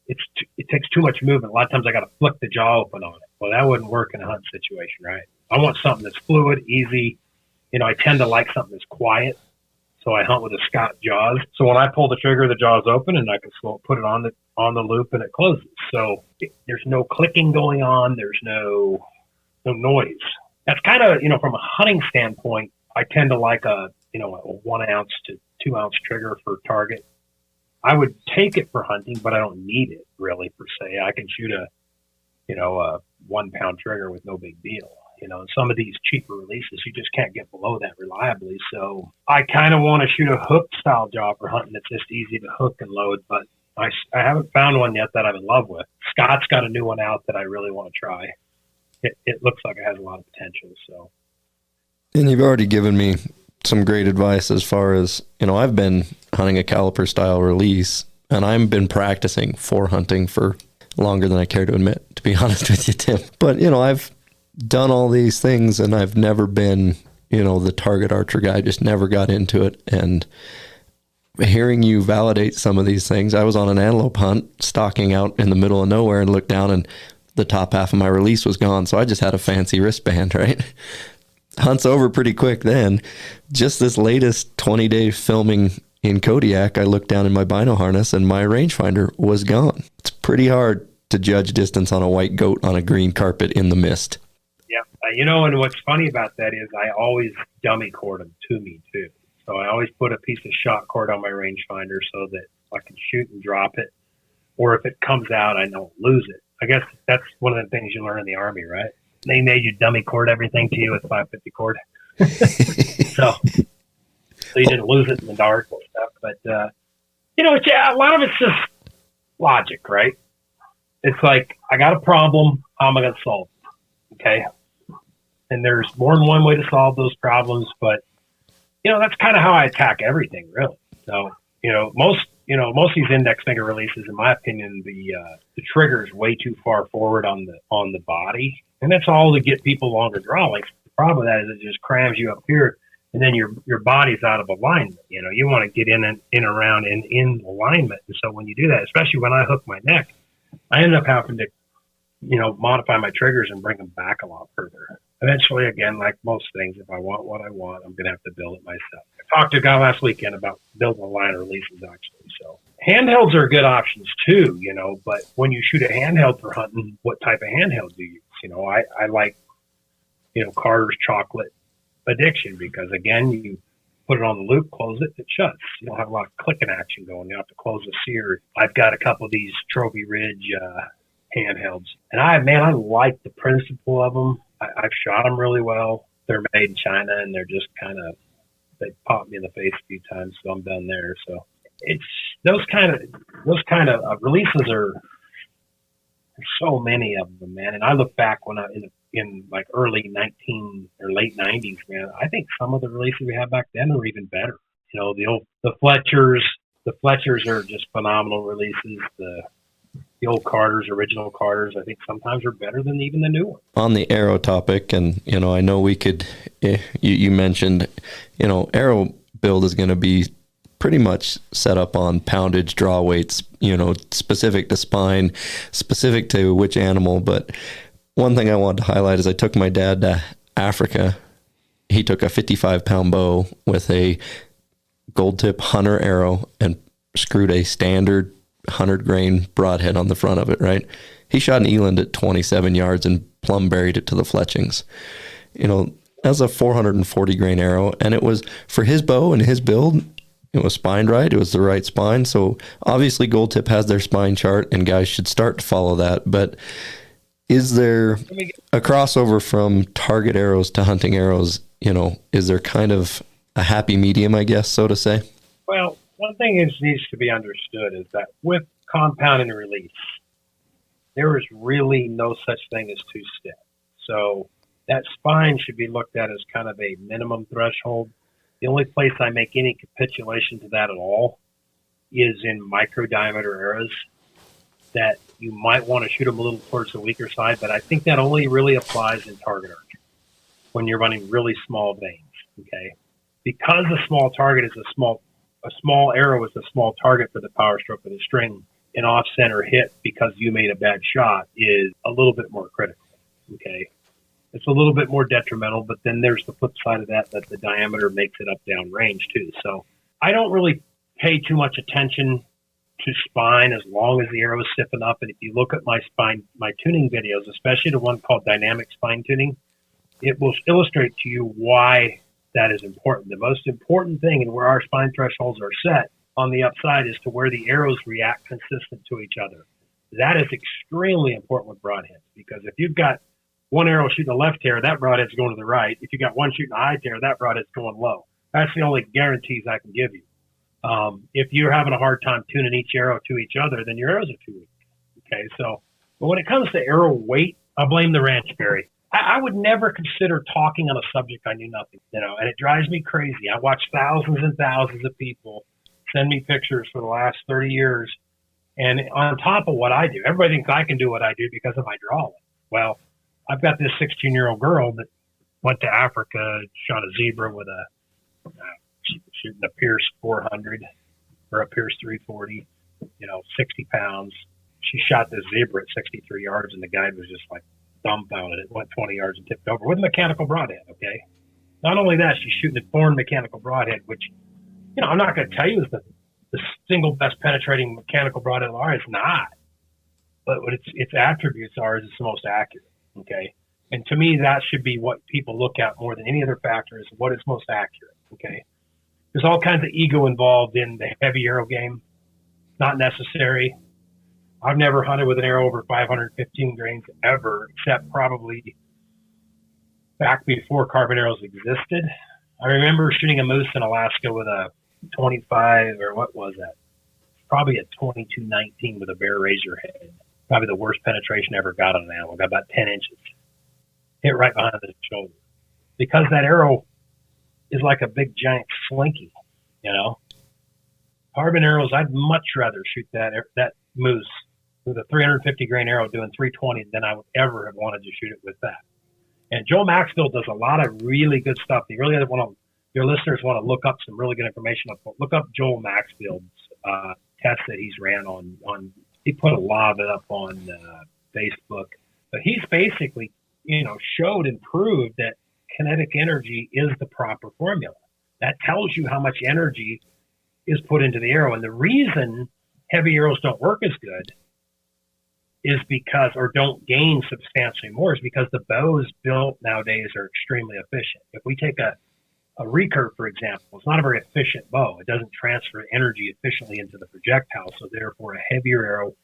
it takes too much movement. A lot of times I got to flick the jaw open on it. Well, that wouldn't work in a hunt situation, right? I want something that's fluid, easy. I tend to like something that's quiet. So I hunt with a Scott jaws. So when I pull the trigger, the jaw's open, and I can put it on the loop, and it closes. So there's no clicking going on. There's no noise. That's kind of, from a hunting standpoint, I tend to like a 1 ounce to 2 ounce trigger for target. I would take it for hunting, but I don't need it really per se. I can shoot a 1 pound trigger with no big deal. Some of these cheaper releases, you just can't get below that reliably. So I kind of want to shoot a hook style jaw for hunting. It's just easy to hook and load, but I haven't found one yet that I'm in love with. Scott's got a new one out that I really want to try. It looks like it has a lot of potential. So, and you've already given me some great advice as far as, I've been hunting a caliper style release, and I've been practicing for hunting for longer than I care to admit, to be honest with you, Tim. But, I've done all these things, and I've never been, the target archer guy. I just never got into it. And hearing you validate some of these things, I was on an antelope hunt, stalking out in the middle of nowhere, and looked down, and the top half of my release was gone. So I just had a fancy wristband, right? Hunt's over pretty quick then. Just this latest 20-day filming in Kodiak, I looked down in my bino harness and my rangefinder was gone. It's pretty hard to judge distance on a white goat on a green carpet in the mist. Yeah. And what's funny about that is I always dummy cord them to me too. So I always put a piece of shot cord on my rangefinder so that I can shoot and drop it. Or if it comes out, I don't lose it. I guess that's one of the things you learn in the Army, right? They made you dummy cord everything to you with 550 cord. so you didn't lose it in the dark and stuff. But, a lot of it's just logic, right? It's like, I got a problem. How am I going to solve it? Okay. And there's more than one way to solve those problems, but that's kind of how I attack everything, really. So, most of these index finger releases, in my opinion, the trigger is way too far forward on the body, and that's all to get people longer draw lengths. The problem with that is it just crams you up here, and then your body's out of alignment. You want to get in around and in alignment, and so when you do that, especially when I hook my neck, I end up having to modify my triggers and bring them back a lot further. Eventually, again, like most things, if I want what I want, I'm going to have to build it myself. I talked to a guy last weekend about building a line of releases, actually. So handhelds are good options too, but when you shoot a handheld for hunting, what type of handheld do you use? I like, Carter's chocolate addiction because, again, you put it on the loop, close it, it shuts. You don't have a lot of clicking action going. You don't have to close the sear. I've got a couple of these Trophy Ridge handhelds, and I like the principle of them. I've shot them really well. They're made in China, and they're just they popped me in the face a few times, so I'm done there. So it's those kind of releases are there's so many of them, man. And I look back when I in like early 19 or late 90s, man. I think some of the releases we had back then were even better. The Fletchers are just phenomenal releases. The old Carters, original Carters, I think sometimes are better than even the new ones. On the arrow topic, and I know we could. You mentioned, arrow build is going to be pretty much set up on poundage, draw weights, specific to spine, specific to which animal. But one thing I wanted to highlight is I took my dad to Africa. He took a 55-pound bow with a gold tip hunter arrow and screwed a standard 100-grain broadhead on the front of it, right? He shot an eland at 27 yards and plumb buried it to the fletchings. That's a 440-grain arrow, and it was, for his bow and his build, it was spined right. It was the right spine. So obviously Gold Tip has their spine chart, and guys should start to follow that. But is there a crossover from target arrows to hunting arrows? Is there kind of a happy medium, I guess, so to say? Well, one thing that needs to be understood is that with compound and release, there is really no such thing as two-step. So that spine should be looked at as kind of a minimum threshold. The only place I make any capitulation to that at all is in micro diameter arrows that you might want to shoot them a little towards the weaker side, but I think that only really applies in target archery when you're running really small vanes, okay? Because a small target is a small arrow is a small target for the power stroke of the string, an off-center hit because you made a bad shot is a little bit more critical, okay? It's a little bit more detrimental, but then there's the flip side of that the diameter makes it up down range too. So I don't really pay too much attention to spine as long as the arrow is stiff enough. And if you look at my tuning videos, especially the one called Dynamic Spine Tuning, it will illustrate to you why that is important. The most important thing and where our spine thresholds are set on the upside is to where the arrows react consistent to each other. That is extremely important with broadheads, because if you've got one arrow shooting the left tear, that broadhead's going to the right. If you got one shooting a high tear, that broadhead's going low. That's the only guarantees I can give you. If you're having a hard time tuning each arrow to each other, then your arrows are too weak. Okay, so but when it comes to arrow weight, I blame the ranch berry. I would never consider talking on a subject I knew nothing, and it drives me crazy. I watch thousands and thousands of people send me pictures for the last 30 years, and on top of what I do, everybody thinks I can do what I do because of my drawing. Well, I've got this 16-year-old girl that went to Africa, shot a zebra with shooting a Pierce 400 or a Pierce 340, 60 pounds. She shot this zebra at 63 yards, and the guide was just like dumbfounded. It went 20 yards and tipped over with a mechanical broadhead, okay? Not only that, she's shooting a Thorn mechanical broadhead, which, I'm not going to tell you is the single best penetrating mechanical broadhead of ours. It's not. But what its attributes are is it's the most accurate, okay? And to me, that should be what people look at more than any other factor, is what is most accurate, okay? There's all kinds of ego involved in the heavy arrow game. Not necessary. I've never hunted with an arrow over 515 grains ever, except probably back before carbon arrows existed. I remember shooting a moose in Alaska with a 25, or what was that? probably a 22-19 with a bare razor head. Probably the worst penetration I ever got on an animal. Got about 10 inches. Hit right behind the shoulder. Because that arrow is like a big giant slinky, Carbon arrows, I'd much rather shoot that moose with a 350 grain arrow doing 320 than I would ever have wanted to shoot it with that. And Joel Maxfield does a lot of really good stuff. You really your listeners want to look up some really good information. Look up Joel Maxfield's test that he's ran on. He put a lot of it up on Facebook. But he's basically, showed and proved that kinetic energy is the proper formula. That tells you how much energy is put into the arrow. And the reason heavy arrows don't work as good is because, or don't gain substantially more, is because the bows built nowadays are extremely efficient. If we take a recurve, for example, it's not a very efficient bow. It doesn't transfer energy efficiently into the projectile. So therefore, a heavier arrow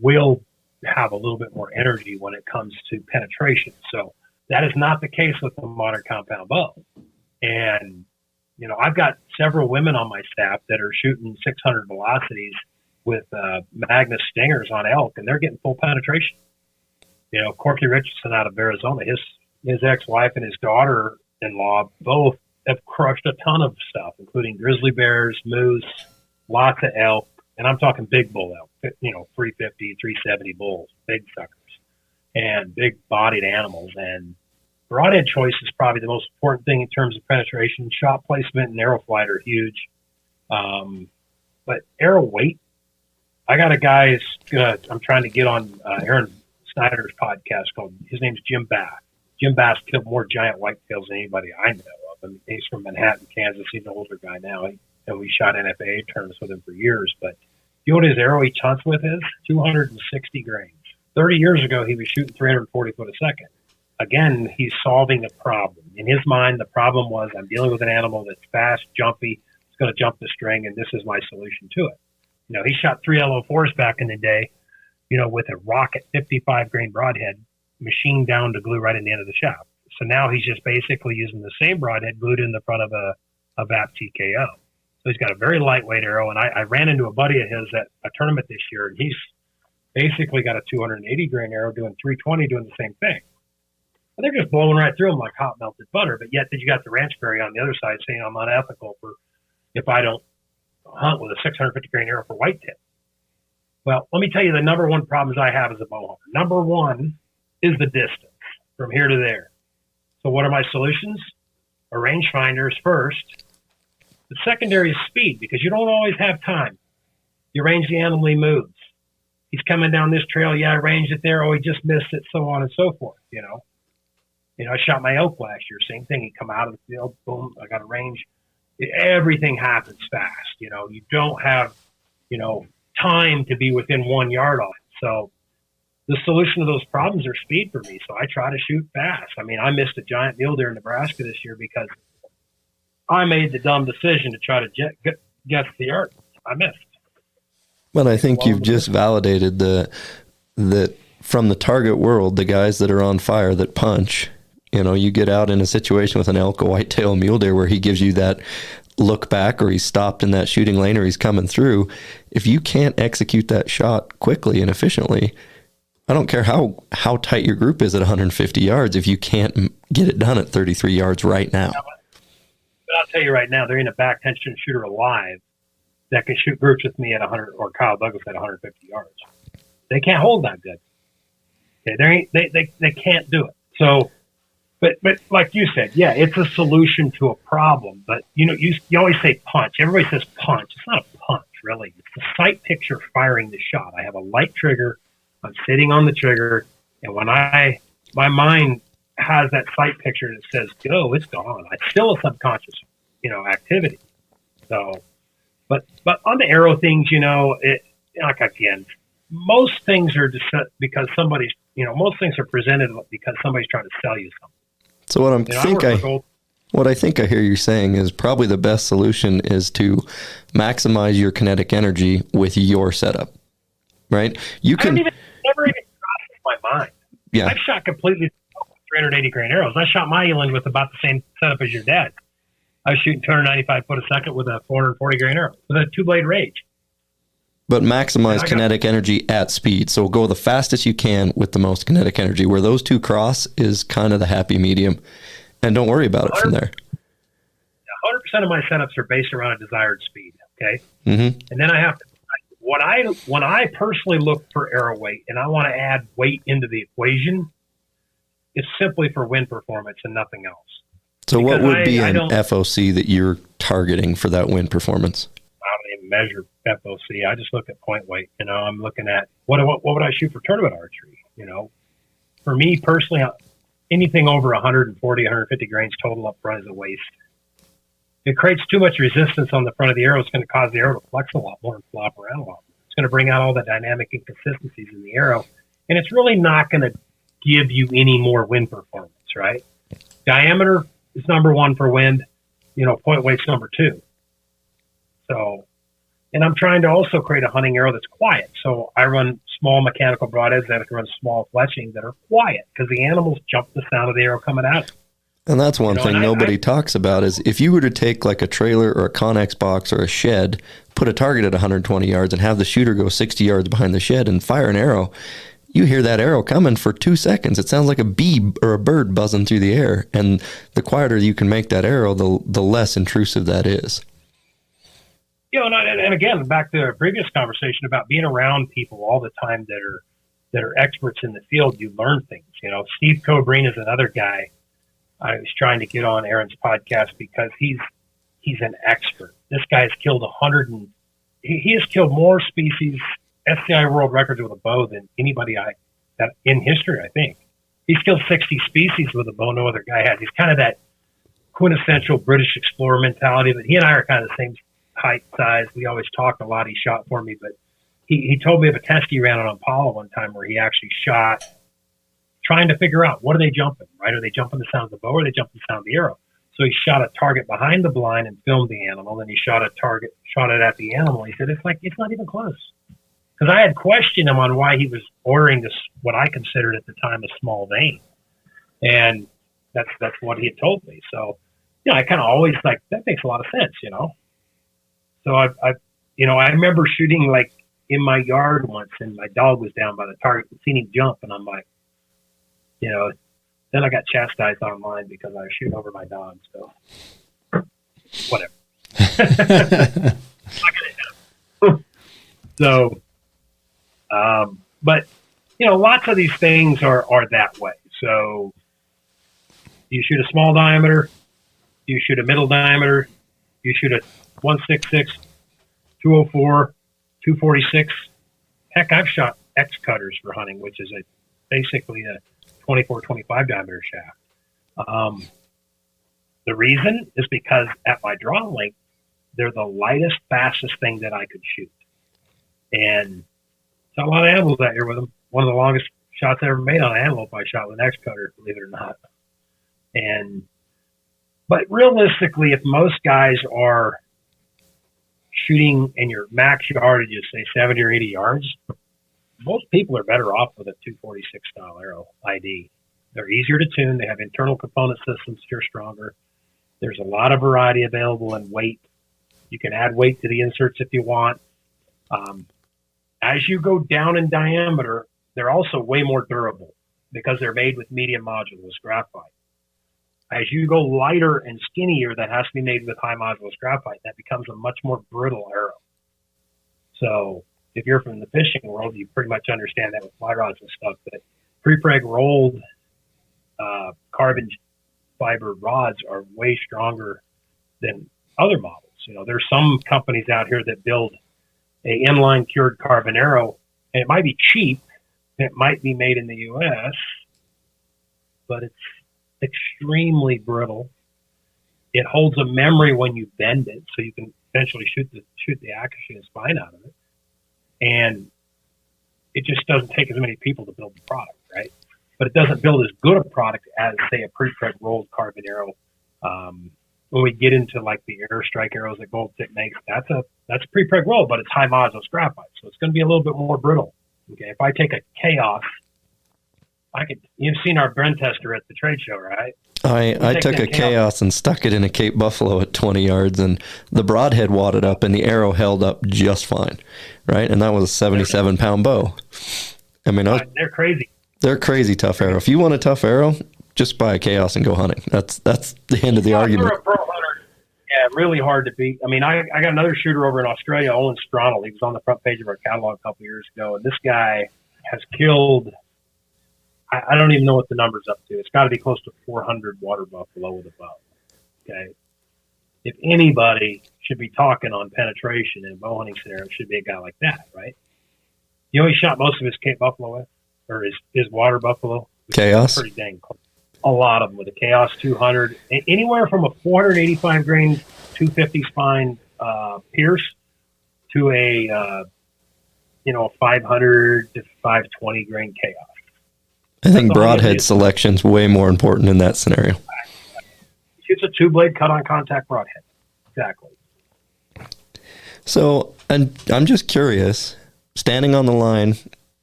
will have a little bit more energy when it comes to penetration. So that is not the case with the modern compound bow. And, I've got several women on my staff that are shooting 600 velocities with Magnus stingers on elk, and they're getting full penetration. Corky Richardson out of Arizona, his ex-wife and his daughter-in-law both have crushed a ton of stuff, including grizzly bears, moose, lots of elk, and I'm talking big bull elk, 350, 370 bulls, big suckers, and big-bodied animals. And broadhead choice is probably the most important thing in terms of penetration. Shot placement and arrow flight are huge. But arrow weight, I got a guy I'm trying to get on Aaron Snyder's podcast his name's Jim Bass. Jim Bass killed more giant whitetails than anybody I know of. I mean, he's from Manhattan, Kansas. He's an older guy now. And we shot NFAA tournaments with him for years. But you know what his arrow he hunts with is? 260 grains. 30 years ago, he was shooting 340 foot a second. Again, he's solving a problem. In his mind, the problem was, I'm dealing with an animal that's fast, jumpy, it's going to jump the string, and this is my solution to it. He shot 3 LO4s back in the day, with a rocket 55 grain broadhead machined down to glue right in the end of the shaft. So now he's just basically using the same broadhead glued in the front of a VAP TKO. So he's got a very lightweight arrow, and I ran into a buddy of his at a tournament this year, and he's basically got a 280 grain arrow doing 320, doing the same thing. And they're just blowing right through them like hot melted butter. But yet, you got the ranch berry on the other side saying I'm unethical if I don't hunt with a 650 grain arrow for whitetail. Well, let me tell you the number one problems I have as a bow hunter. Number one is the distance from here to there. So what are my solutions? A rangefinder is first. The secondary is speed, because you don't always have time. You range the animal, he moves. He's coming down this trail. Yeah, I ranged it there. Oh, he just missed it, so on and so forth, I shot my elk last year. Same thing. He come out of the field. Boom. I got a range. Everything happens fast. You don't have, time to be within 1 yard of it. So the solution to those problems are speed for me. So I try to shoot fast. I mean, I missed a giant mule deer in Nebraska this year because I made the dumb decision to try to guess the yard. I missed. But I think you've just validated that from the target world, the guys that are on fire that punch, you get out in a situation with an elk, a whitetail, mule deer, where he gives you that look back, or he's stopped in that shooting lane, or he's coming through. If you can't execute that shot quickly and efficiently, I don't care how tight your group is at 150 yards, if you can't get it done at 33 yards right now. But I'll tell you right now, there ain't a back tension shooter alive that can shoot groups with me at 100, or Kyle Douglas at 150 yards. They can't hold that good. Okay, they can't do it. So, but like you said, yeah, it's a solution to a problem. But you always say punch. Everybody says punch. It's not a punch, really. It's the sight picture firing the shot. I have a light trigger. I'm sitting on the trigger, and when my mind has that sight picture that says go, it's gone. It's still a subconscious, activity. So, but on the arrow things, again, most things are just because somebody's, most things are presented because somebody's trying to sell you something. So what I think I hear you saying is probably the best solution is to maximize your kinetic energy with your setup, right? Never even crossed my mind. Yeah. I've shot completely 380 grain arrows. I shot my eland with about the same setup as your dad. I was shooting 295 foot a second with a 440 grain arrow with a 2-blade rage. But maximize Yeah, kinetic energy at speed. So go the fastest you can with the most kinetic energy. Where those two cross is kind of the happy medium. And don't worry about it from there. 100% of my setups are based around a desired speed. Okay. Mm-hmm. And then I have to, when I personally look for arrow weight and I want to add weight into the equation, it's simply for wind performance and nothing else. So what Because would be I an don't- FOC that you're targeting for that wind performance? I don't even measure FOC. I just look at point weight. I'm looking at what would I shoot for tournament archery? For me personally, anything over 140, 150 grains total up front is a waste. It creates too much resistance on the front of the arrow. It's going to cause the arrow to flex a lot more and flop around a lot more. It's going to bring out all the dynamic inconsistencies in the arrow, and it's really not going to give you any more wind performance, right? Diameter is number one for wind. Point weight's number two. So, and I'm trying to also create a hunting arrow that's quiet. So I run small mechanical broadheads that run small fletching that are quiet because the animals jump the sound of the arrow coming at them. And that's one thing and nobody talks about is if you were to take like a trailer or a Connex box or a shed, put a target at 120 yards and have the shooter go 60 yards behind the shed and fire an arrow, you hear that arrow coming for 2 seconds. It sounds like a bee or a bird buzzing through the air. And the quieter you can make that arrow, the less intrusive that is. And again, back to our previous conversation about being around people all the time that are experts in the field, you learn things. Steve Cobreen is another guy I was trying to get on Aaron's podcast because he's an expert. This guy's killed he has killed more species, SCI world records with a bow than anybody that in history, I think. He's killed 60 species with a bow no other guy has. He's kind of that quintessential British explorer mentality, but he and I are kind of the same height, size. We always talked a lot. He shot for me, but he told me of a test he ran on Impala one time where he actually shot trying to figure out what are they jumping, right? Are they jumping the sound of the bow or are they jumping the sound of the arrow? So he shot a target behind the blind and filmed the animal. Then he shot it at the animal. He said, it's not even close. Because I had questioned him on why he was ordering this, what I considered at the time a small vein. And that's what he had told me. So, I kind of always that makes a lot of sense, So I remember shooting in my yard once and my dog was down by the target and seen him jump. And I'm like, then I got chastised online because I was shooting over my dog. So whatever. So, but lots of these things are that way. So you shoot a small diameter, you shoot a middle diameter, you shoot a 166, 204, 246. Heck, I've shot X cutters for hunting, which is basically a 24, 25 diameter shaft. The reason is because at my draw length, they're the lightest, fastest thing that I could shoot. And shot a lot of antelopes out here with them. One of the longest shots I ever made on an antelope I shot with an X cutter, believe it or not. But realistically, if most guys are shooting and your max yardage is say 70 or 80 yards, most people are better off with a 246 style arrow ID. They're easier to tune. They have internal component systems that are stronger. There's a lot of variety available in weight. You can add weight to the inserts if you want. As you go down in diameter, they're also way more durable because they're made with medium modulus graphite. As you go lighter and skinnier, that has to be made with high modulus graphite. That becomes a much more brittle arrow. So if you're from the fishing world, you pretty much understand that with fly rods and stuff, that pre-preg rolled carbon fiber rods are way stronger than other models. There's some companies out here that build a inline cured carbon arrow, and it might be cheap, and it might be made in the U.S., but it's extremely brittle. It holds a memory when you bend it, so you can eventually shoot the accuracy and spine out of it. And it just doesn't take as many people to build the product, right? But it doesn't build as good a product as, say, a pre-preg rolled carbon arrow. When we get into the airstrike arrows that Gold Tip makes, that's pre-preg roll, but it's high modulus graphite, so it's going to be a little bit more brittle. Okay, if I take a Chaos You've seen our Bren tester at the trade show, right? I took a chaos and stuck it in a Cape Buffalo at 20 yards, and the broadhead wadded up and the arrow held up just fine, right? And that was a 77-pound bow. I mean, they're crazy. They're crazy tough arrow. If you want a tough arrow, just buy a chaos and go hunting. That's the end of the argument. For a pro hunter, yeah, really hard to beat. I mean, I got another shooter over in Australia, Owen Stronald. He was on the front page of our catalog a couple years ago, and this guy has killed, I don't even know what the number's up to. It's got to be close to 400 water buffalo with a bow. Okay. If anybody should be talking on penetration in a bow hunting scenario, it should be a guy like that, right? You know, he shot most of his Cape Buffalo with, or his water buffalo. Chaos. Pretty dang close. A lot of them with a Chaos 200, anywhere from a 485 grain 250 spine Pierce to a 500 to 520 grain Chaos. I think broadhead selection's way more important in that scenario. It's a 2-blade cut-on contact broadhead. Exactly. So, and I'm just curious, standing on the line,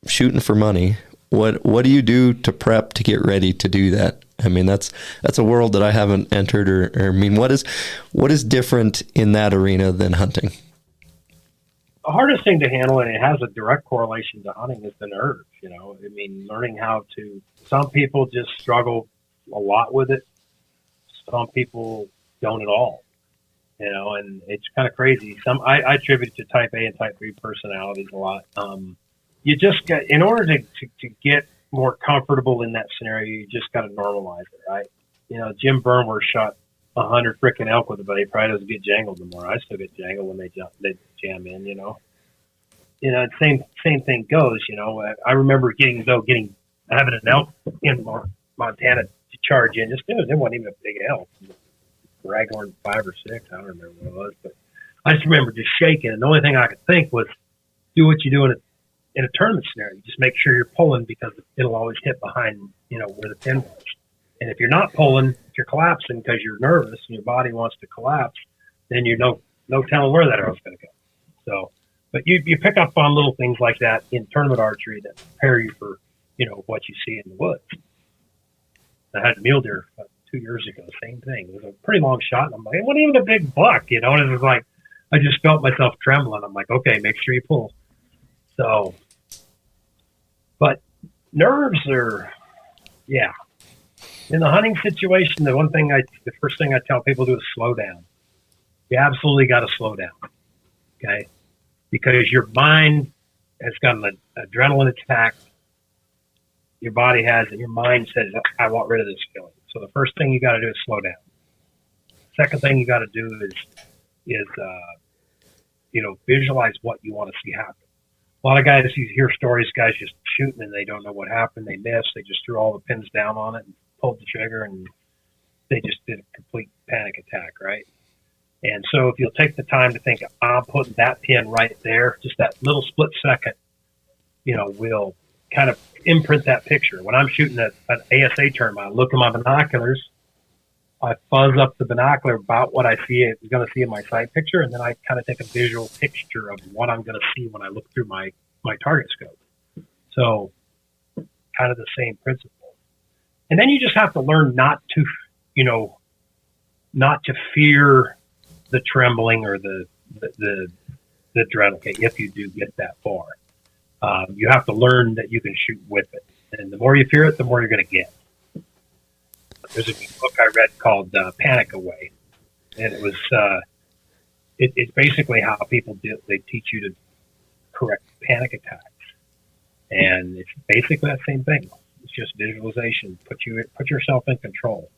shooting for money, what do you do to prep to get ready to do that? I mean, that's a world that I haven't entered, or I mean, what is different in that arena than hunting? The hardest thing to handle, and it has a direct correlation to hunting, is the nerves. You know, I mean, learning how to. Some people just struggle a lot with it. Some people don't at all. You know, and it's kind of crazy. I attribute it to type A and type B personalities a lot. You just got, in order to get more comfortable in that scenario, you just got to normalize it, right? You know, Jim Burnworth shot 100 freaking elk with it, but he probably doesn't get jangled anymore. I still get jangled when they jam in, you know. You know, same thing goes. You know, I remember having an elk in Montana to charge in. Just it wasn't even a big elk, raghorn 5 or 6. I don't remember what it was, but I just remember just shaking. And the only thing I could think was, do what you do in a tournament scenario. Just make sure you're pulling, because it'll always hit behind, you know, where the pin was. And if you're not pulling, if you're collapsing because you're nervous and your body wants to collapse, then you're no telling where that arrow's going to go. So, but you pick up on little things like that in tournament archery that prepare you for, you know, what you see in the woods. I had a mule deer 2 years ago, same thing. It was a pretty long shot, and I'm like, it wasn't even a big buck, you know, and it was like, I just felt myself trembling. I'm like, okay, make sure you pull. So, but nerves are, yeah. In the hunting situation, the first thing I tell people to do is slow down. You absolutely got to slow down, okay? Because your mind has got an adrenaline attack. Your body has, and your mind says, I want rid of this feeling. So the first thing you got to do is slow down. Second thing you got to do is visualize what you want to see happen. A lot of guys, you hear stories, guys just shooting and they don't know what happened. They missed. They just threw all the pins down on it and pulled the trigger, and they just did a complete panic attack, right? And so if you'll take the time to think, I'm putting that pin right there, just that little split second, you know, will kind of imprint that picture. When I'm shooting an ASA tournament, I look at my binoculars, I fuzz up the binocular about what I see going to see in my sight picture, and then I kind of take a visual picture of what I'm going to see when I look through my target scope. So kind of the same principle. And then you just have to learn not to fear the trembling or the adrenaline, if you do get that far. You have to learn that you can shoot with it. And the more you fear it, the more you're going to get. There's a book I read called Panic Away. And it was, it's basically how people do, they teach you to correct panic attacks. And it's basically that same thing. It's just visualization. Put yourself in control.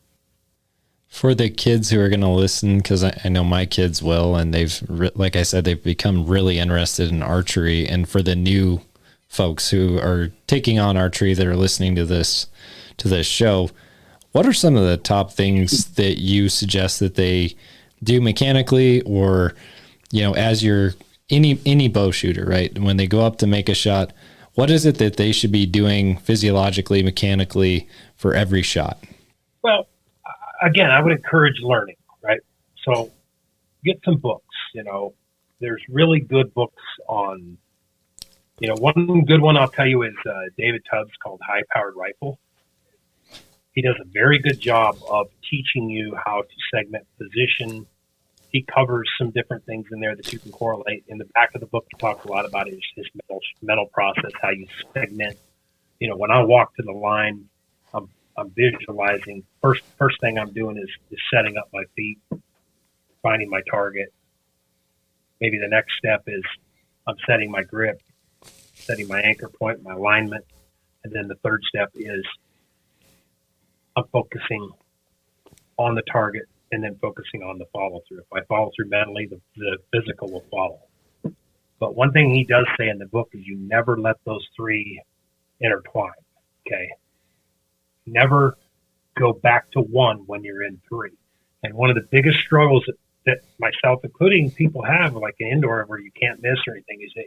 For the kids who are going to listen, because I know my kids will, and like I said, they've become really interested in archery. And for the new folks who are taking on archery that are listening to this show, what are some of the top things that you suggest that they do mechanically, or, you know, as you're any bow shooter, right? When they go up to make a shot, what is it that they should be doing physiologically, mechanically for every shot? Well, again, I would encourage learning, right? So get some books, you know. There's really good books on One good one I'll tell you is David Tubbs called High Powered Rifle. He does a very good job of teaching you how to segment position. He covers some different things in there that you can correlate. In the back of the book, he talks a lot about his mental process, how you segment. When I walk to the line, I'm visualizing. First thing I'm doing is setting up my feet, finding my target. Maybe the next step is I'm setting my grip, setting my anchor point, my alignment. And then the third step is I'm focusing on the target and then focusing on the follow through. If I follow through mentally, the physical will follow. But one thing he does say in the book is you never let those three intertwine. Okay. Never go back to one when you're in three. And one of the biggest struggles that myself, including people have, like an indoor where you can't miss or anything, is that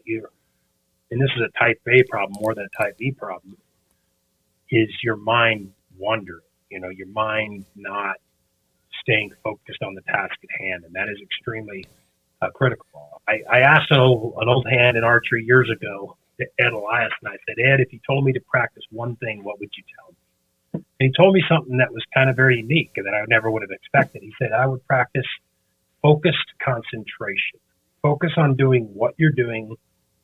and this is a type A problem more than a type B problem, is your mind wandering. Your mind not staying focused on the task at hand, and that is extremely critical. I asked an old hand in archery years ago, Ed Elias, and I said, Ed, if you told me to practice one thing, what would you tell me? And he told me something that was kind of very unique and that I never would have expected. He said, I would practice focused concentration. Focus on doing what you're doing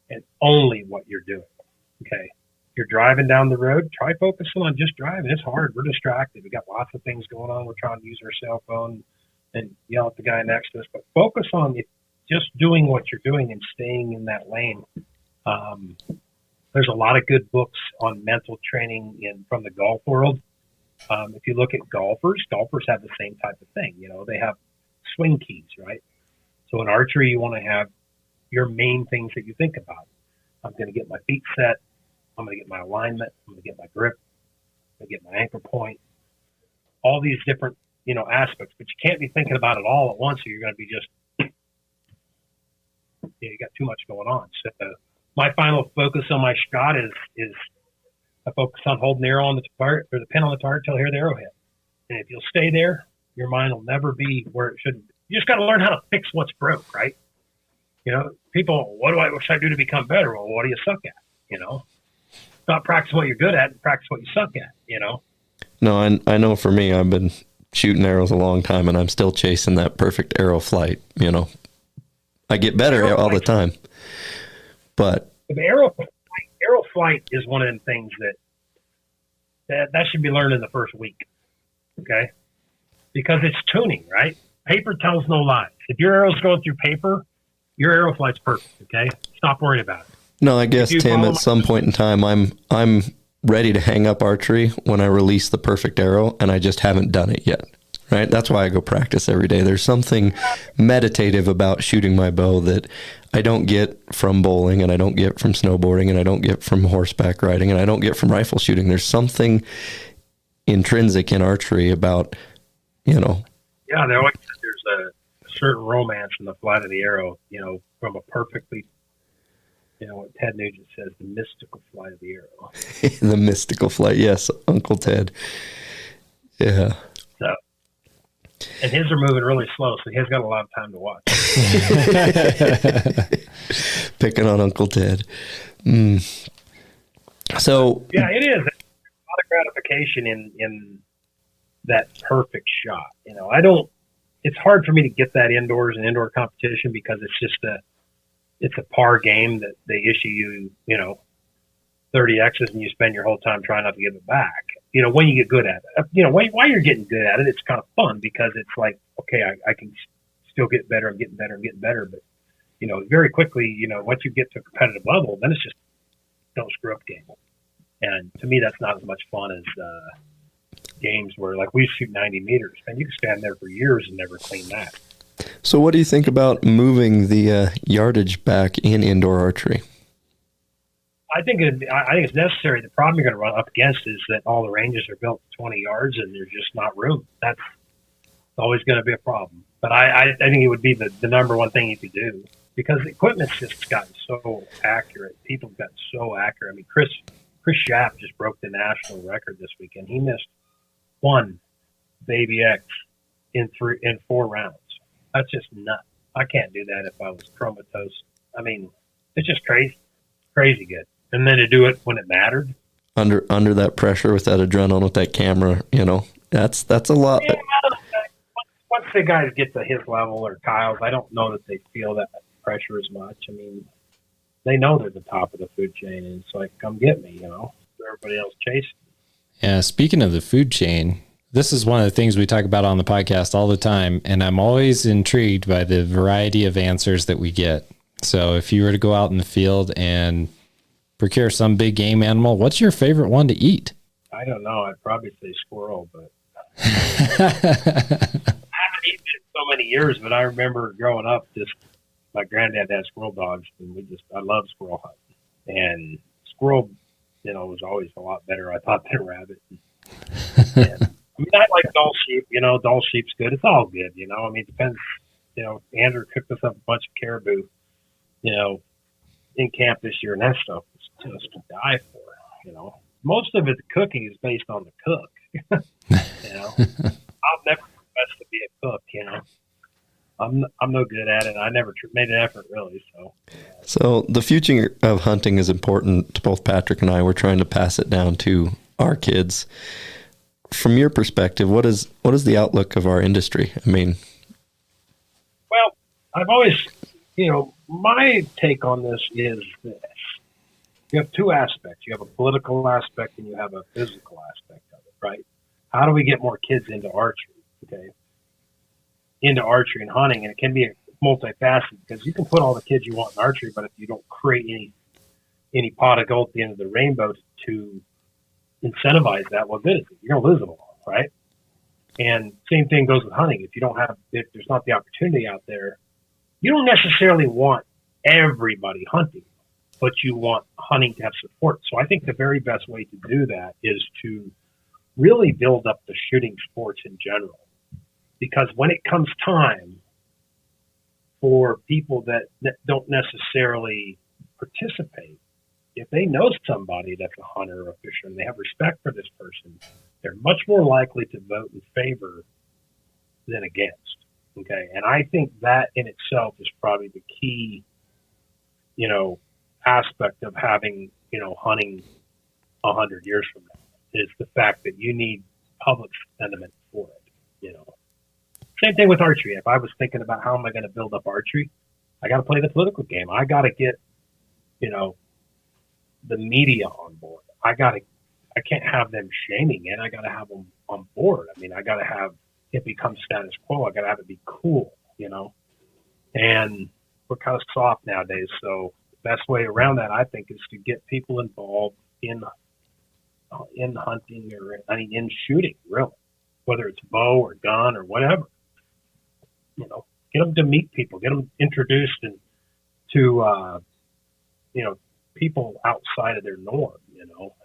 and only what you're doing. Okay. You're driving down the road, try focusing on just driving. It's hard. We're distracted. We got lots of things going on. We're trying to use our cell phone and yell at the guy next to us, but focus on just doing what you're doing and staying in that lane. There's a lot of good books on mental training from the golf world. If you look at golfers have the same type of thing. They have swing keys, right? So in archery, you want to have your main things that you think about. I'm going to get my feet set. I'm going to get my alignment. I'm going to get my grip. I'm going to get my anchor point. All these different, aspects, but you can't be thinking about it all at once, or you're going to be just, you got too much going on. So my final focus on my shot is I focus on holding the arrow on the target or the pin on the target till I hear the arrow hit. And if you'll stay there, your mind will never be where it should be. You just got to learn how to fix what's broke, right? People, what do I wish I do to become better? Well, what do you suck at? Not practice what you're good at, and practice what you suck at, No, I know for me, I've been shooting arrows a long time, and I'm still chasing that perfect arrow flight, I get better all the time. But the arrow flight is one of the things that should be learned in the first week, okay? Because it's tuning, right? Paper tells no lies. If your arrow's going through paper, your arrow flight's perfect, okay? Stop worrying about it. No, I guess, Tim, at some point in time, I'm ready to hang up archery when I release the perfect arrow, and I just haven't done it yet, right? That's why I go practice every day. There's something meditative about shooting my bow that I don't get from bowling, and I don't get from snowboarding, and I don't get from horseback riding, and I don't get from rifle shooting. There's something intrinsic in archery about, Yeah, they always said there's a certain romance in the flight of the arrow, from a perfectly, what Ted Nugent says, the mystical flight of the arrow. The mystical flight, yes, Uncle Ted. Yeah. So, and his are moving really slow, so he's got a lot of time to watch. Picking on Uncle Ted. So yeah, it is. There's a lot of gratification in that perfect shot. It's hard for me to get that indoors and indoor competition because it's just it's a par game that they issue you, 30 X's and you spend your whole time trying not to give it back. When you get good at it, while you're getting good at it, it's kind of fun because it's like, okay, I can still get better. I'm getting better. I'm getting better. But, very quickly, once you get to a competitive level, then it's just don't screw up game. And to me, that's not as much fun as games where, like, we shoot 90 meters, and you can stand there for years and never clean that. So what do you think about moving the yardage back in indoor archery? I think it's necessary. The problem you're going to run up against is that all the ranges are built 20 yards and there's just not room. That's always going to be a problem. But I think it would be the number one thing you could do because the equipment's just gotten so accurate. People have gotten so accurate. I mean, Chris Schaap just broke the national record this weekend. He missed one Baby X in 4 rounds. That's just nuts. I can't do that if I was comatose. I mean, it's just crazy. crazy good. And then to do it when it mattered. Under that pressure with that adrenaline, with that camera, that's a lot. Yeah, once the guys get to his level or Kyle's, I don't know that they feel that pressure as much. I mean, they know they're the top of the food chain, and it's like, come get me, everybody else chasing. Yeah, speaking of the food chain, this is one of the things we talk about on the podcast all the time, and I'm always intrigued by the variety of answers that we get. So if you were to go out in the field and procure some big game animal, what's your favorite one to eat? I don't know. I'd probably say squirrel, but I haven't eaten it in so many years, but I remember growing up, my granddad had squirrel dogs, and I love squirrel hunting. And squirrel, was always a lot better, I thought, than rabbit. And, I like Dall sheep. Dall sheep's good. It's all good. It depends. Andrew cooked us up a bunch of caribou, in camp this year, and that stuff was just to die for. Most of it, the cooking is based on the cook. I'll never profess to be a cook. I'm no good at it. I never made an effort, really. So the future of hunting is important to both Patrick and I. We're trying to pass it down to our kids. From your perspective, what is the outlook of our industry? Well, I've always, my take on this is this. You have two aspects. You have a political aspect and you have a physical aspect of it, right? How do we get more kids into archery? Okay. Into archery and hunting, and it can be multifaceted because you can put all the kids you want in archery, but if you don't create any pot of gold at the end of the rainbow to incentivize that, well, good is it? You're gonna lose them all, right? And same thing goes with hunting. If there's not the opportunity out there, you don't necessarily want everybody hunting, but you want hunting to have support. So I think the very best way to do that is to really build up the shooting sports in general. Because when it comes time for people that don't necessarily participate, if they know somebody that's a hunter or a fisher and they have respect for this person, they're much more likely to vote in favor than against. Okay. And I think that in itself is probably the key, aspect of having, hunting 100 years from now, is the fact that you need public sentiment for it, Same thing with archery. If I was thinking about how am I going to build up archery, I got to play the political game. I got to get, the media on board. I can't have them shaming it. I got to have them on board. I got to have it become status quo. I got to have it be cool, and we're kind of soft nowadays. So the best way around that, I think, is to get people involved in hunting in shooting, really, whether it's bow or gun or whatever. Get them to meet people, get them introduced to people outside of their norm,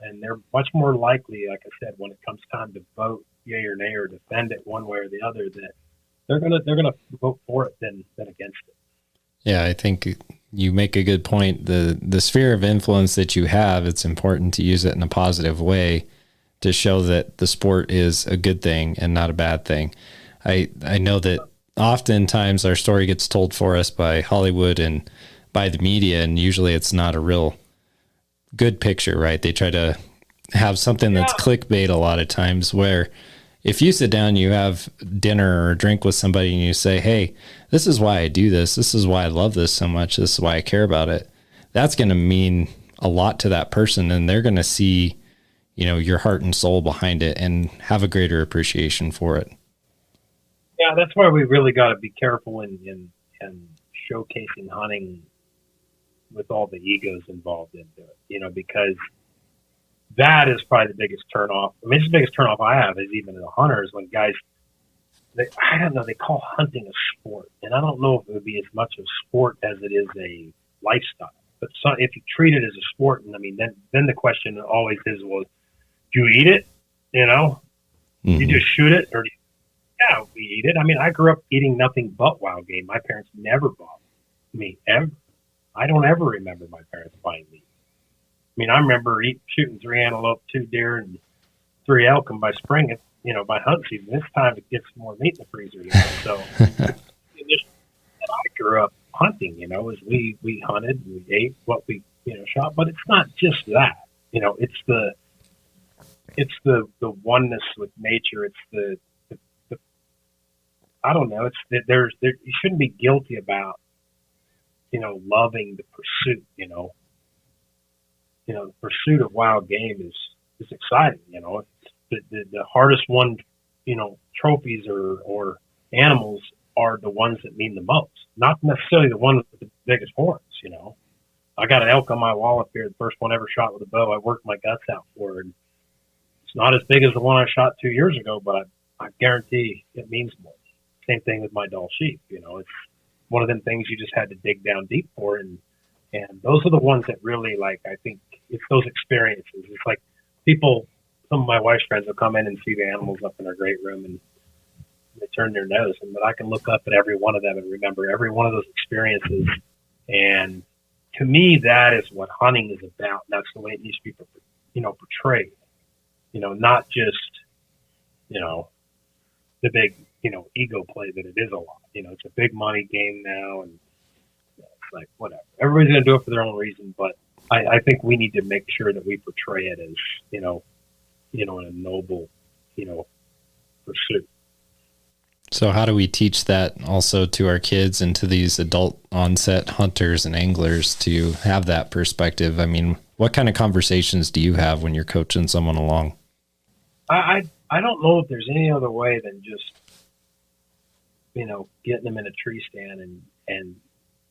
and they're much more likely, like I said, when it comes time to vote yay or nay or defend it one way or the other, that they're gonna vote for it than against it. Yeah, I think you make a good point. The sphere of influence that you have, it's important to use it in a positive way to show that the sport is a good thing and not a bad thing. I know that oftentimes our story gets told for us by Hollywood and by the media, and usually it's not a real good picture, right? They try to have something that's clickbait a lot of times, where if you sit down, you have dinner or drink with somebody and you say, hey, this is why I do this. This is why I love this so much. This is why I care about it. That's going to mean a lot to that person, and they're going to see, your heart and soul behind it and have a greater appreciation for it. Yeah, that's why we really got to be careful in showcasing hunting with all the egos involved into it, because that is probably the biggest turnoff. It's the biggest turnoff I have is even as a hunter is when guys, they call hunting a sport. And I don't know if it would be as much a sport as it is a lifestyle. But if you treat it as a sport, and then the question always is, well, do you eat it? Mm-hmm. You just shoot it? Or yeah, we eat it. I grew up eating nothing but wild game. My parents never bought me, ever. I don't ever remember my parents buying meat. I remember shooting 3 antelope, 2 deer, and 3 elk, and by spring, by hunt season, this time it gets more meat in the freezer. So I grew up hunting, as we hunted, we ate what we shot. But it's not just that. It's the oneness with nature. It's the I don't know. It's that you shouldn't be guilty about loving the pursuit. The pursuit of wild game is exciting. It's the hardest one. Trophies or animals are the ones that mean the most, not necessarily the ones with the biggest horns. I got an elk on my wall up here, the first one ever shot with a bow. I worked my guts out for it. And it's not as big as the one I shot 2 years ago, but I guarantee it means more. Same thing with my Dall sheep. It's one of them things you just had to dig down deep for. And those are the ones that really, I think it's those experiences. It's like some of my wife's friends will come in and see the animals up in our great room and they turn their nose. But I can look up at every one of them and remember every one of those experiences. And to me, that is what hunting is about. That's the way it needs to be, portrayed. Not just, the big, ego play that it is a lot. It's a big money game now, and it's like whatever. Everybody's going to do it for their own reason, but I think we need to make sure that we portray it as, in a noble, pursuit. So how do we teach that also to our kids and to these adult onset hunters and anglers to have that perspective? I mean, what kind of conversations do you have when you're coaching someone along? I don't know if there's any other way than just, getting them in a tree stand and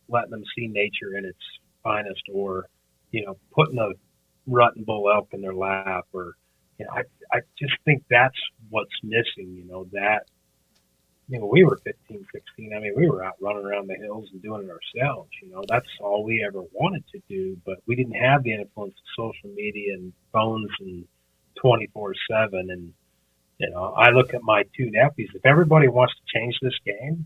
letting them see nature in its finest, or, putting a rut and bull elk in their lap, or, I just think that's what's missing, that, we were 15, 16. I mean, we were out running around the hills and doing it ourselves. That's all we ever wanted to do, but we didn't have the influence of social media and phones and 24/7. And, I look at my two nephews. If everybody wants to change this game,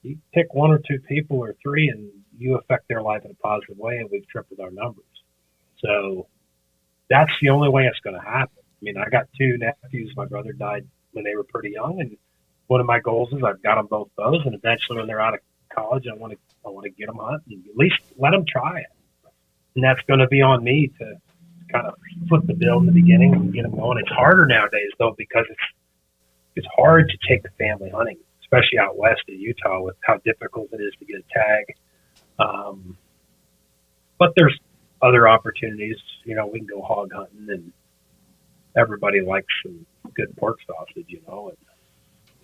you pick one or two people or three and you affect their life in a positive way, and we've tripled our numbers. So that's the only way it's going to happen. I mean, I got two nephews. My brother died when they were pretty young, and one of my goals is I've got them both bows, and eventually when they're out of college, I want to get them hunting. At least let them try it, and that's going to be on me to kind of flip the bill in the beginning and get them going. It's harder nowadays though, because it's hard to take the family hunting, especially out west in Utah, with how difficult it is to get a tag. But there's other opportunities. We can go hog hunting, and everybody likes some good pork sausage, and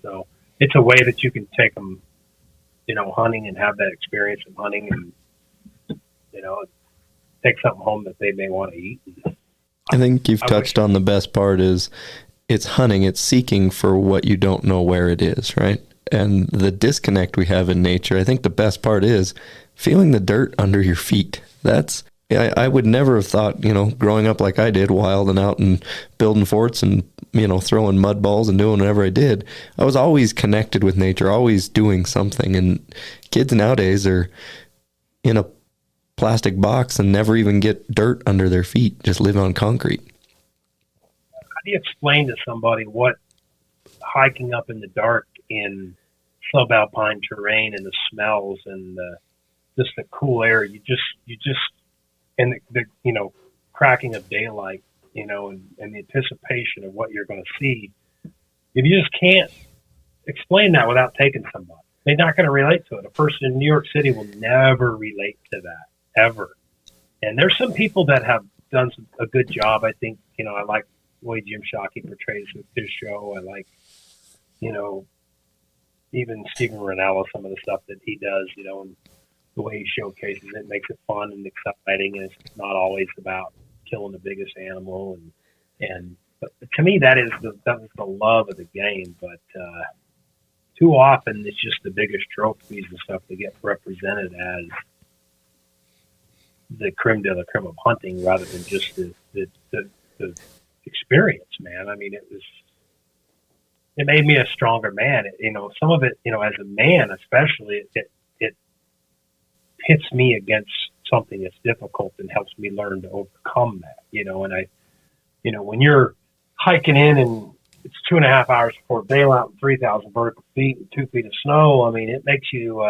so it's a way that you can take them, hunting and have that experience of hunting, and, take something home that they may want to eat. I think you've touched on the best part is it's hunting, it's seeking for what you don't know where it is, right? And the disconnect we have in nature, I think the best part is feeling the dirt under your feet. I would never have thought, growing up like I did, wild and out and building forts and, throwing mud balls and doing whatever I did. I was always connected with nature, always doing something. And kids nowadays are in a plastic box and never even get dirt under their feet, just live on concrete. How do you explain to somebody what hiking up in the dark in subalpine terrain and the smells and just the cool air, you just and the cracking of daylight, and the anticipation of what you're going to see, if you just can't explain that without taking somebody, they're not going to relate to it. A person in New York City will never relate to that, ever. And there's some people that have done a good job. I think, I like the way Jim Shockey portrays with his show. I like, even Stephen Ranella, some of the stuff that he does, and the way he showcases it makes it fun and exciting, and it's not always about killing the biggest animal. But to me, that is the love of the game. But too often, it's just the biggest trophies and stuff that get represented as the creme de la creme of hunting, rather than just the experience, man. I mean, it made me a stronger man. Some of it, as a man, especially, it pits me against something that's difficult and helps me learn to overcome that, and when you're hiking in and it's 2.5 hours before daylight and 3,000 vertical feet and 2 feet of snow, I mean, it makes you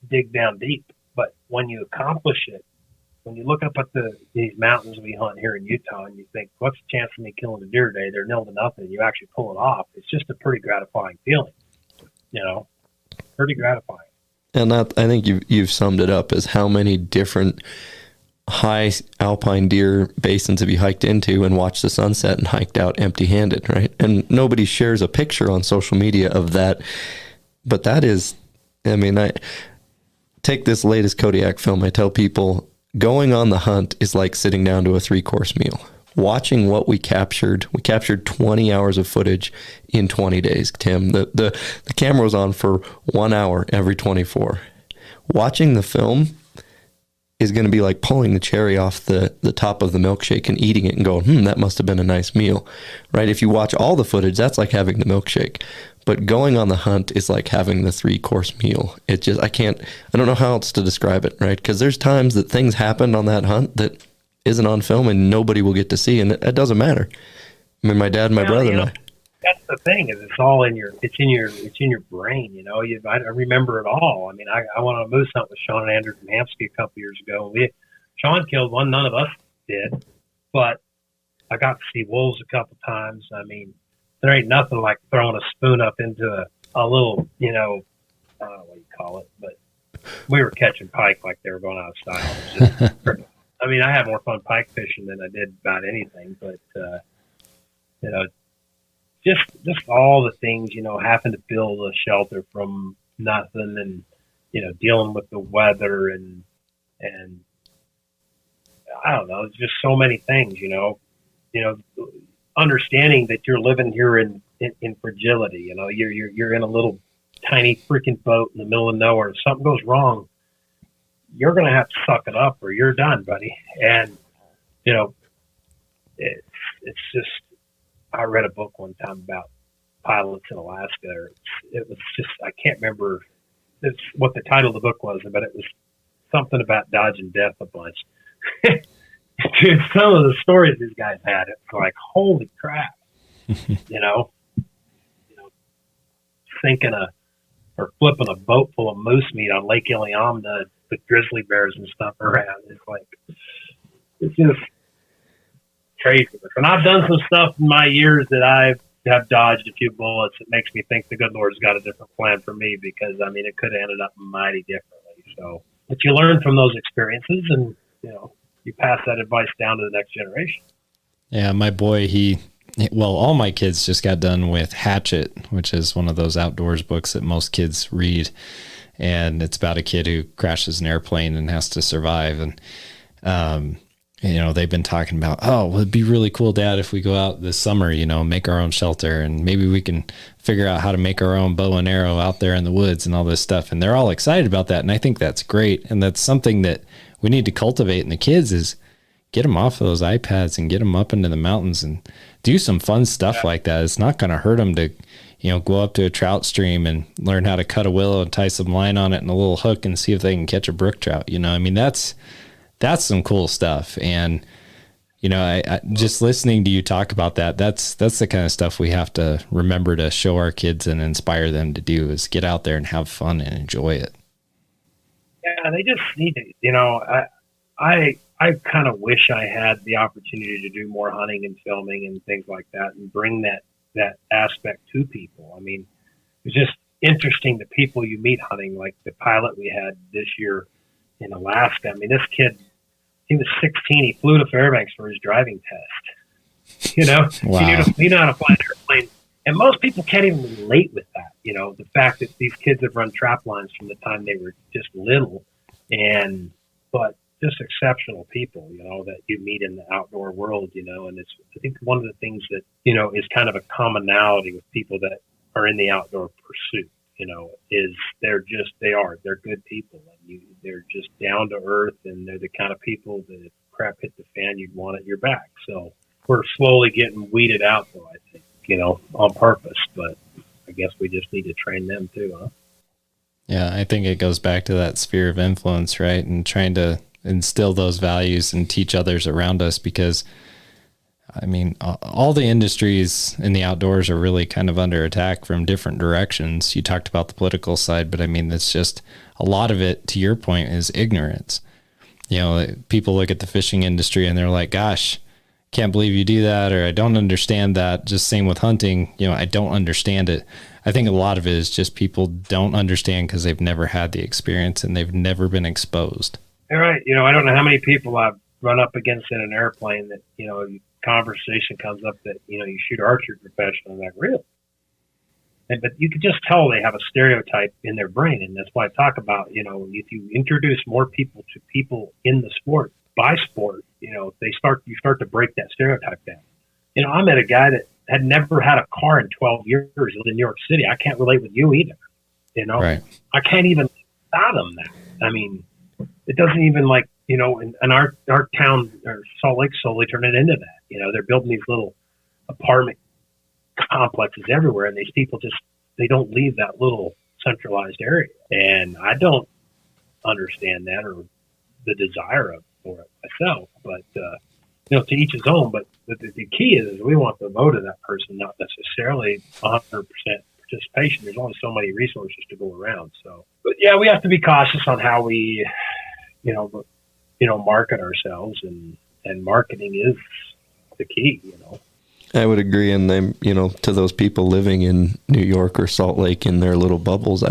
dig down deep. But when you accomplish it, when you look up at these mountains we hunt here in Utah, and you think, what's the chance of me killing a deer today? They're 0-0, and you actually pull it off. It's just a pretty gratifying feeling, pretty gratifying. And that, I think you've summed it up as how many different high alpine deer basins have you hiked into and watched the sunset and hiked out empty-handed, right? And nobody shares a picture on social media of that. But that is, I take this latest Kodiak film. I tell people going on the hunt is like sitting down to a 3-course meal. Watching what we captured 20 hours of footage in 20 days, Tim. The camera was on for 1 hour every 24. Watching the film is going to be like pulling the cherry off the top of the milkshake and eating it and going, that must have been a nice meal, right? If you watch all the footage, that's like having the milkshake. But going on the hunt is like having the 3-course meal. It just, I don't know how else to describe it, right? Because there's times that things happened on that hunt that isn't on film and nobody will get to see, and it doesn't matter. I mean, my dad and my brother and I. That's the thing, is it's all in your brain. I remember it all. I mean, I went on a moose hunt with Sean and Andrew from Hampstead a couple years ago. Sean killed one, none of us did, but I got to see wolves a couple times. I mean, there ain't nothing like throwing a spoon up into a little, I don't know what you call it, but we were catching pike like they were going out of style. It was just, I mean, I had more fun pike fishing than I did about anything, but just all the things, having to build a shelter from nothing, and dealing with the weather, and I don't know, just so many things, understanding that you're living here in fragility. You're in a little tiny freaking boat in the middle of nowhere. If something goes wrong, you're going to have to suck it up or you're done, buddy. And, it's just, I read a book one time about pilots in Alaska. It was just, I can't remember what the title of the book was, but it was something about dodging death a bunch. Dude, some of the stories these guys had, it's like, holy crap, sinking or flipping a boat full of moose meat on Lake Gillingham with grizzly bears and stuff around. It's just crazy. And I've done some stuff in my years that I have dodged a few bullets. It makes me think the good Lord's got a different plan for me, because it could have ended up mighty differently. So, but you learn from those experiences, and you pass that advice down to the next generation. Yeah, my boy, all my kids just got done with Hatchet, which is one of those outdoors books that most kids read. And it's about a kid who crashes an airplane and has to survive. And, they've been talking about, well, it'd be really cool, Dad, if we go out this summer, make our own shelter, and maybe we can figure out how to make our own bow and arrow out there in the woods and all this stuff. And they're all excited about that. And I think that's great. And that's something that we need to cultivate in the kids, is get them off of those iPads and get them up into the mountains and do some fun stuff like that. It's not going to hurt them to, go up to a trout stream and learn how to cut a willow and tie some line on it and a little hook and see if they can catch a brook trout. That's some cool stuff. And, I just listening to you talk about that, that's the kind of stuff we have to remember to show our kids and inspire them to do, is get out there and have fun and enjoy it. Yeah, they just need to, I kind of wish I had the opportunity to do more hunting and filming and things like that, and bring that aspect to people. I mean, it's just interesting, the people you meet hunting, like the pilot we had this year in Alaska. I mean, this kid, he was 16. He flew to Fairbanks for his driving test. Wow. He knew how to fly an airplane. And most people can't even relate with that. The fact that these kids have run trap lines from the time they were just little, but just exceptional people, that you meet in the outdoor world, and it's, I think one of the things that, is kind of a commonality with people that are in the outdoor pursuit, is they're good people, and they're just down to earth, and they're the kind of people that if crap hit the fan, you'd want at your back. So we're slowly getting weeded out, though, I think, on purpose, but I guess we just need to train them too, huh? Yeah, I think it goes back to that sphere of influence, right? And trying to instill those values and teach others around us, because all the industries in the outdoors are really kind of under attack from different directions. You talked about the political side, but it's just a lot of it, to your point, is ignorance. You know, people look at the fishing industry and they're like, gosh, can't believe you do that, or I don't understand that. Just same with hunting, you know, I don't understand it. I think a lot of it is just people don't understand because they've never had the experience and they've never been exposed. You're right. You know, I don't know how many people I've run up against in an airplane that, you know, conversation comes up that, you know, you shoot archery professional. I'm like, really? But you could just tell they have a stereotype in their brain. And that's why I talk about, you know, if you introduce more people to people in the sport, by sport, you know, you start to break that stereotype down. You know, I met a guy that had never had a car in 12 years, lived in New York City. I can't relate with you either. You know, right. I can't even fathom that. I mean, it doesn't even like, you know, and our town, or Salt Lake, slowly turning into that. You know, they're building these little apartment complexes everywhere, and these people they don't leave that little centralized area. And I don't understand that or the desire for it myself. But, you know, to each his own. But the key is we want the vote of that person, not necessarily 100% participation. There's only so many resources to go around. So, but yeah, we have to be cautious on how we, you know, market ourselves, and marketing is the key, you know. I would agree. And then, you know, to those people living in New York or Salt Lake in their little bubbles,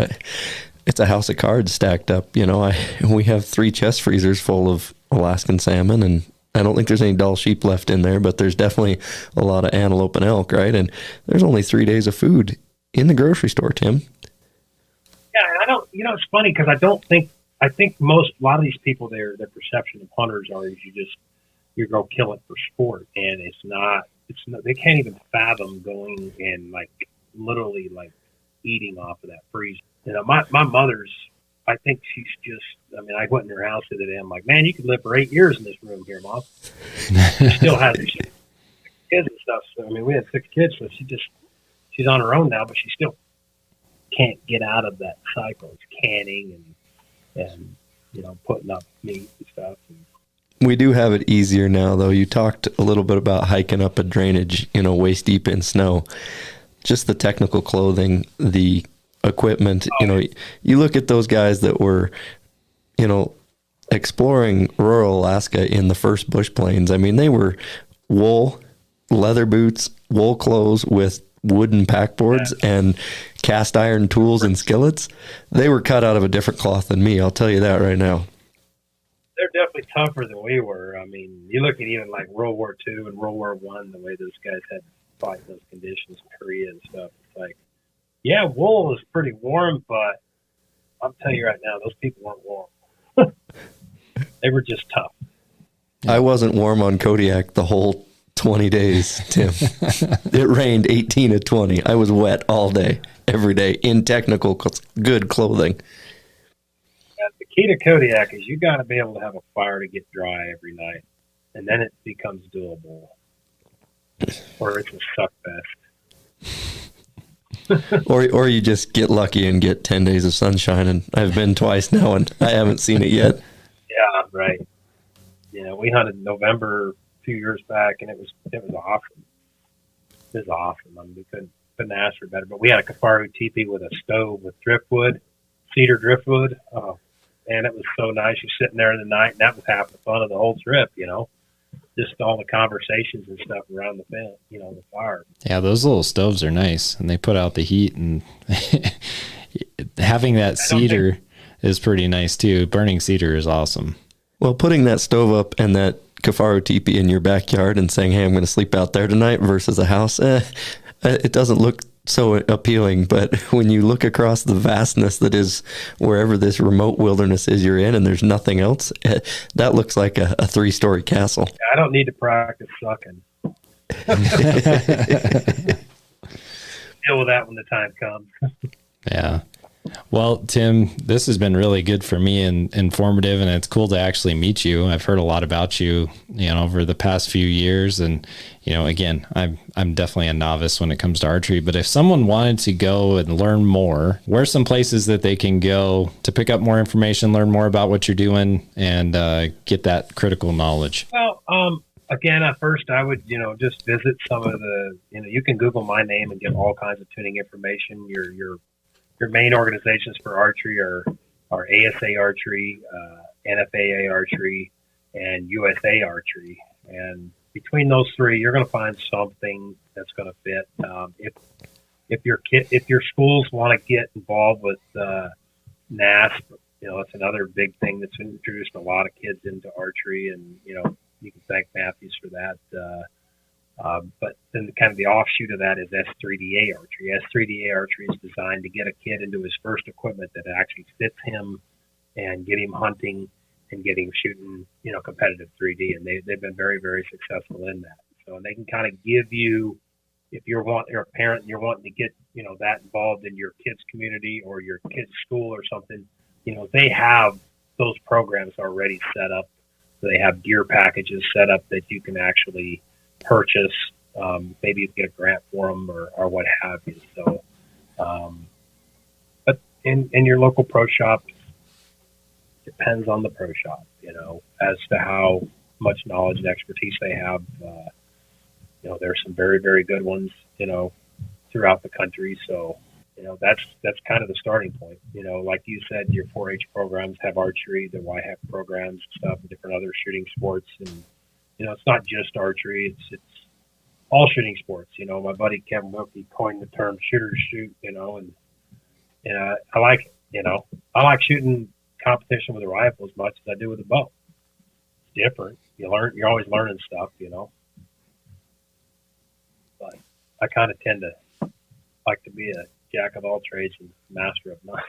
it's a house of cards stacked up. You know, we have 3 chest freezers full of Alaskan salmon, and I don't think there's any dull sheep left in there, but there's definitely a lot of antelope and elk, right? And there's only 3 days of food in the grocery store, Tim. Yeah, and I don't, you know, it's funny because I think a lot of these people, their perception of hunters are you go kill it for sport, and it's not, they can't even fathom going and like literally like eating off of that freezer. You know, my mother's, I think she's just, I mean, I went in her house the other day. I'm like, man, you could live for 8 years in this room here, Mom. She still has kids and stuff. So, I mean, we had 6 kids, so she's on her own now, but she still can't get out of that cycle. It's canning and you know, putting up meat and stuff. We do have it easier now, though. You talked a little bit about hiking up a drainage, you know, waist deep in snow. Just the technical clothing, the equipment, you know, you look at those guys that were, you know, exploring rural Alaska in the first bush plains. I mean, they were wool, leather boots, wool clothes with wooden packboards and cast iron tools and skillets. They were cut out of a different cloth than me. I'll tell you that right now. They're definitely tougher than we were. I mean, you look at even like World War II and World War I, the way those guys had to fight in those conditions, Korea and stuff. It's like, yeah, wool was pretty warm, but I'll tell you right now, those people weren't warm. They were just tough. I wasn't warm on Kodiak the whole 20 days, Tim. It rained 18 of 20. I was wet all day, every day, in technical, good clothing. The key to Kodiak is you got to be able to have a fire to get dry every night, and then it becomes doable. Or it's a suck fest. or you just get lucky and get 10 days of sunshine, and I've been twice now, and I haven't seen it yet. Yeah, right. You know, we hunted in November a few years back, and it was awesome. It was awesome. I mean, we couldn't ask for better. But we had a Kafaru teepee with a stove with driftwood, cedar driftwood. Oh, man, it was so nice. You're sitting there in the night, and that was half the fun of the whole trip, you know. Just all the conversations and stuff around the fence, you know, the fire. Yeah, those little stoves are nice, and they put out the heat, and having that cedar is pretty nice too. Burning cedar is awesome. Well, putting that stove up and that Kafaru teepee in your backyard and saying, hey, I'm going to sleep out there tonight versus a house, it doesn't look so appealing. But when you look across the vastness that is wherever this remote wilderness is you're in and there's nothing else, that looks like a 3-story castle. I don't need to practice sucking. Deal with that when the time comes. Yeah. Well, Tim, this has been really good for me and informative, and it's cool to actually meet you. I've heard a lot about you, you know, over the past few years. And, you know, again, I'm definitely a novice when it comes to archery, but if someone wanted to go and learn more, where's some places that they can go to pick up more information, learn more about what you're doing, and get that critical knowledge? Well, again, at first I would, you know, just visit some of the, you know, you can Google my name and get all kinds of tuning information. Your main organizations for archery are ASA Archery, NFAA Archery, and USA Archery. And between those three, you're going to find something that's going to fit. If your schools want to get involved with NASP, it's another big thing that's introduced a lot of kids into archery, and you can thank Matthews for that. But then kind of the offshoot of that is S3DA Archery. S3DA Archery is designed to get a kid into his first equipment that actually fits him and get him hunting and get him shooting, competitive 3D. And they've been very, very successful in that. So they can kind of give you, if you're a parent and you're wanting to get, that involved in your kid's community or your kid's school or something, they have those programs already set up. So they have gear packages set up that you can actually purchase. Maybe you get a grant for them or what have you. So, but in your local pro shops, depends on the pro shop, as to how much knowledge and expertise they have. There's some very, very good ones, throughout the country. So, that's kind of the starting point. Like you said, your 4-H programs have archery, the YHEC programs, stuff, different other shooting sports. And, it's not just archery, it's all shooting sports. My buddy Kevin Wilkie coined the term shooters shoot, and I like it. I like shooting competition with a rifle as much as I do with a bow. It's different. You're always learning stuff, But I kind of tend to like to be a jack of all trades and master of none.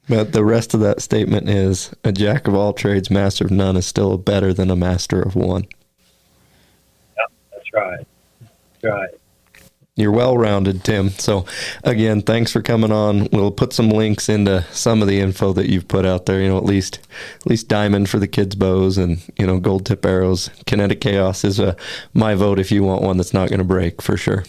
But the rest of that statement is a jack of all trades, master of none is still better than a master of one. Yep, that's right. That's right. You're well-rounded, Tim. So, again, thanks for coming on. We'll put some links into some of the info that you've put out there. At least diamond for the kids' bows, and gold tip arrows. Kinetic Chaos is my vote if you want one that's not going to break, for sure.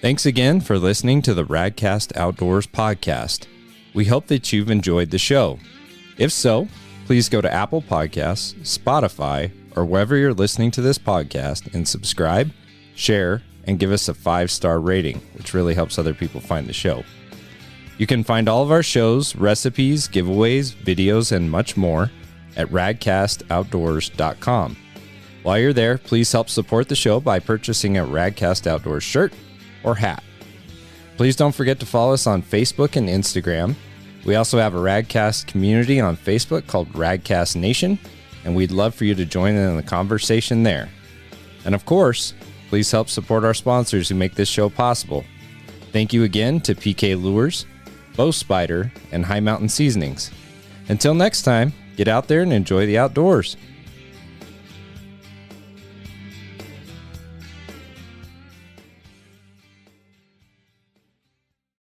Thanks again for listening to the Radcast Outdoors podcast. We hope that you've enjoyed the show. If so, please go to Apple Podcasts, Spotify, or wherever you're listening to this podcast and subscribe, share, and give us a 5-star rating, which really helps other people find the show. You can find all of our shows, recipes, giveaways, videos, and much more at radcastoutdoors.com. While you're there, please help support the show by purchasing a Radcast Outdoors shirt or hat. Please don't forget to follow us on Facebook and Instagram. We also have a Radcast community on Facebook called Radcast Nation, and we'd love for you to join in the conversation there. And of course, please help support our sponsors who make this show possible. Thank you again to PK Lures, Bow Spider, and High Mountain Seasonings. Until next time, get out there and enjoy the outdoors.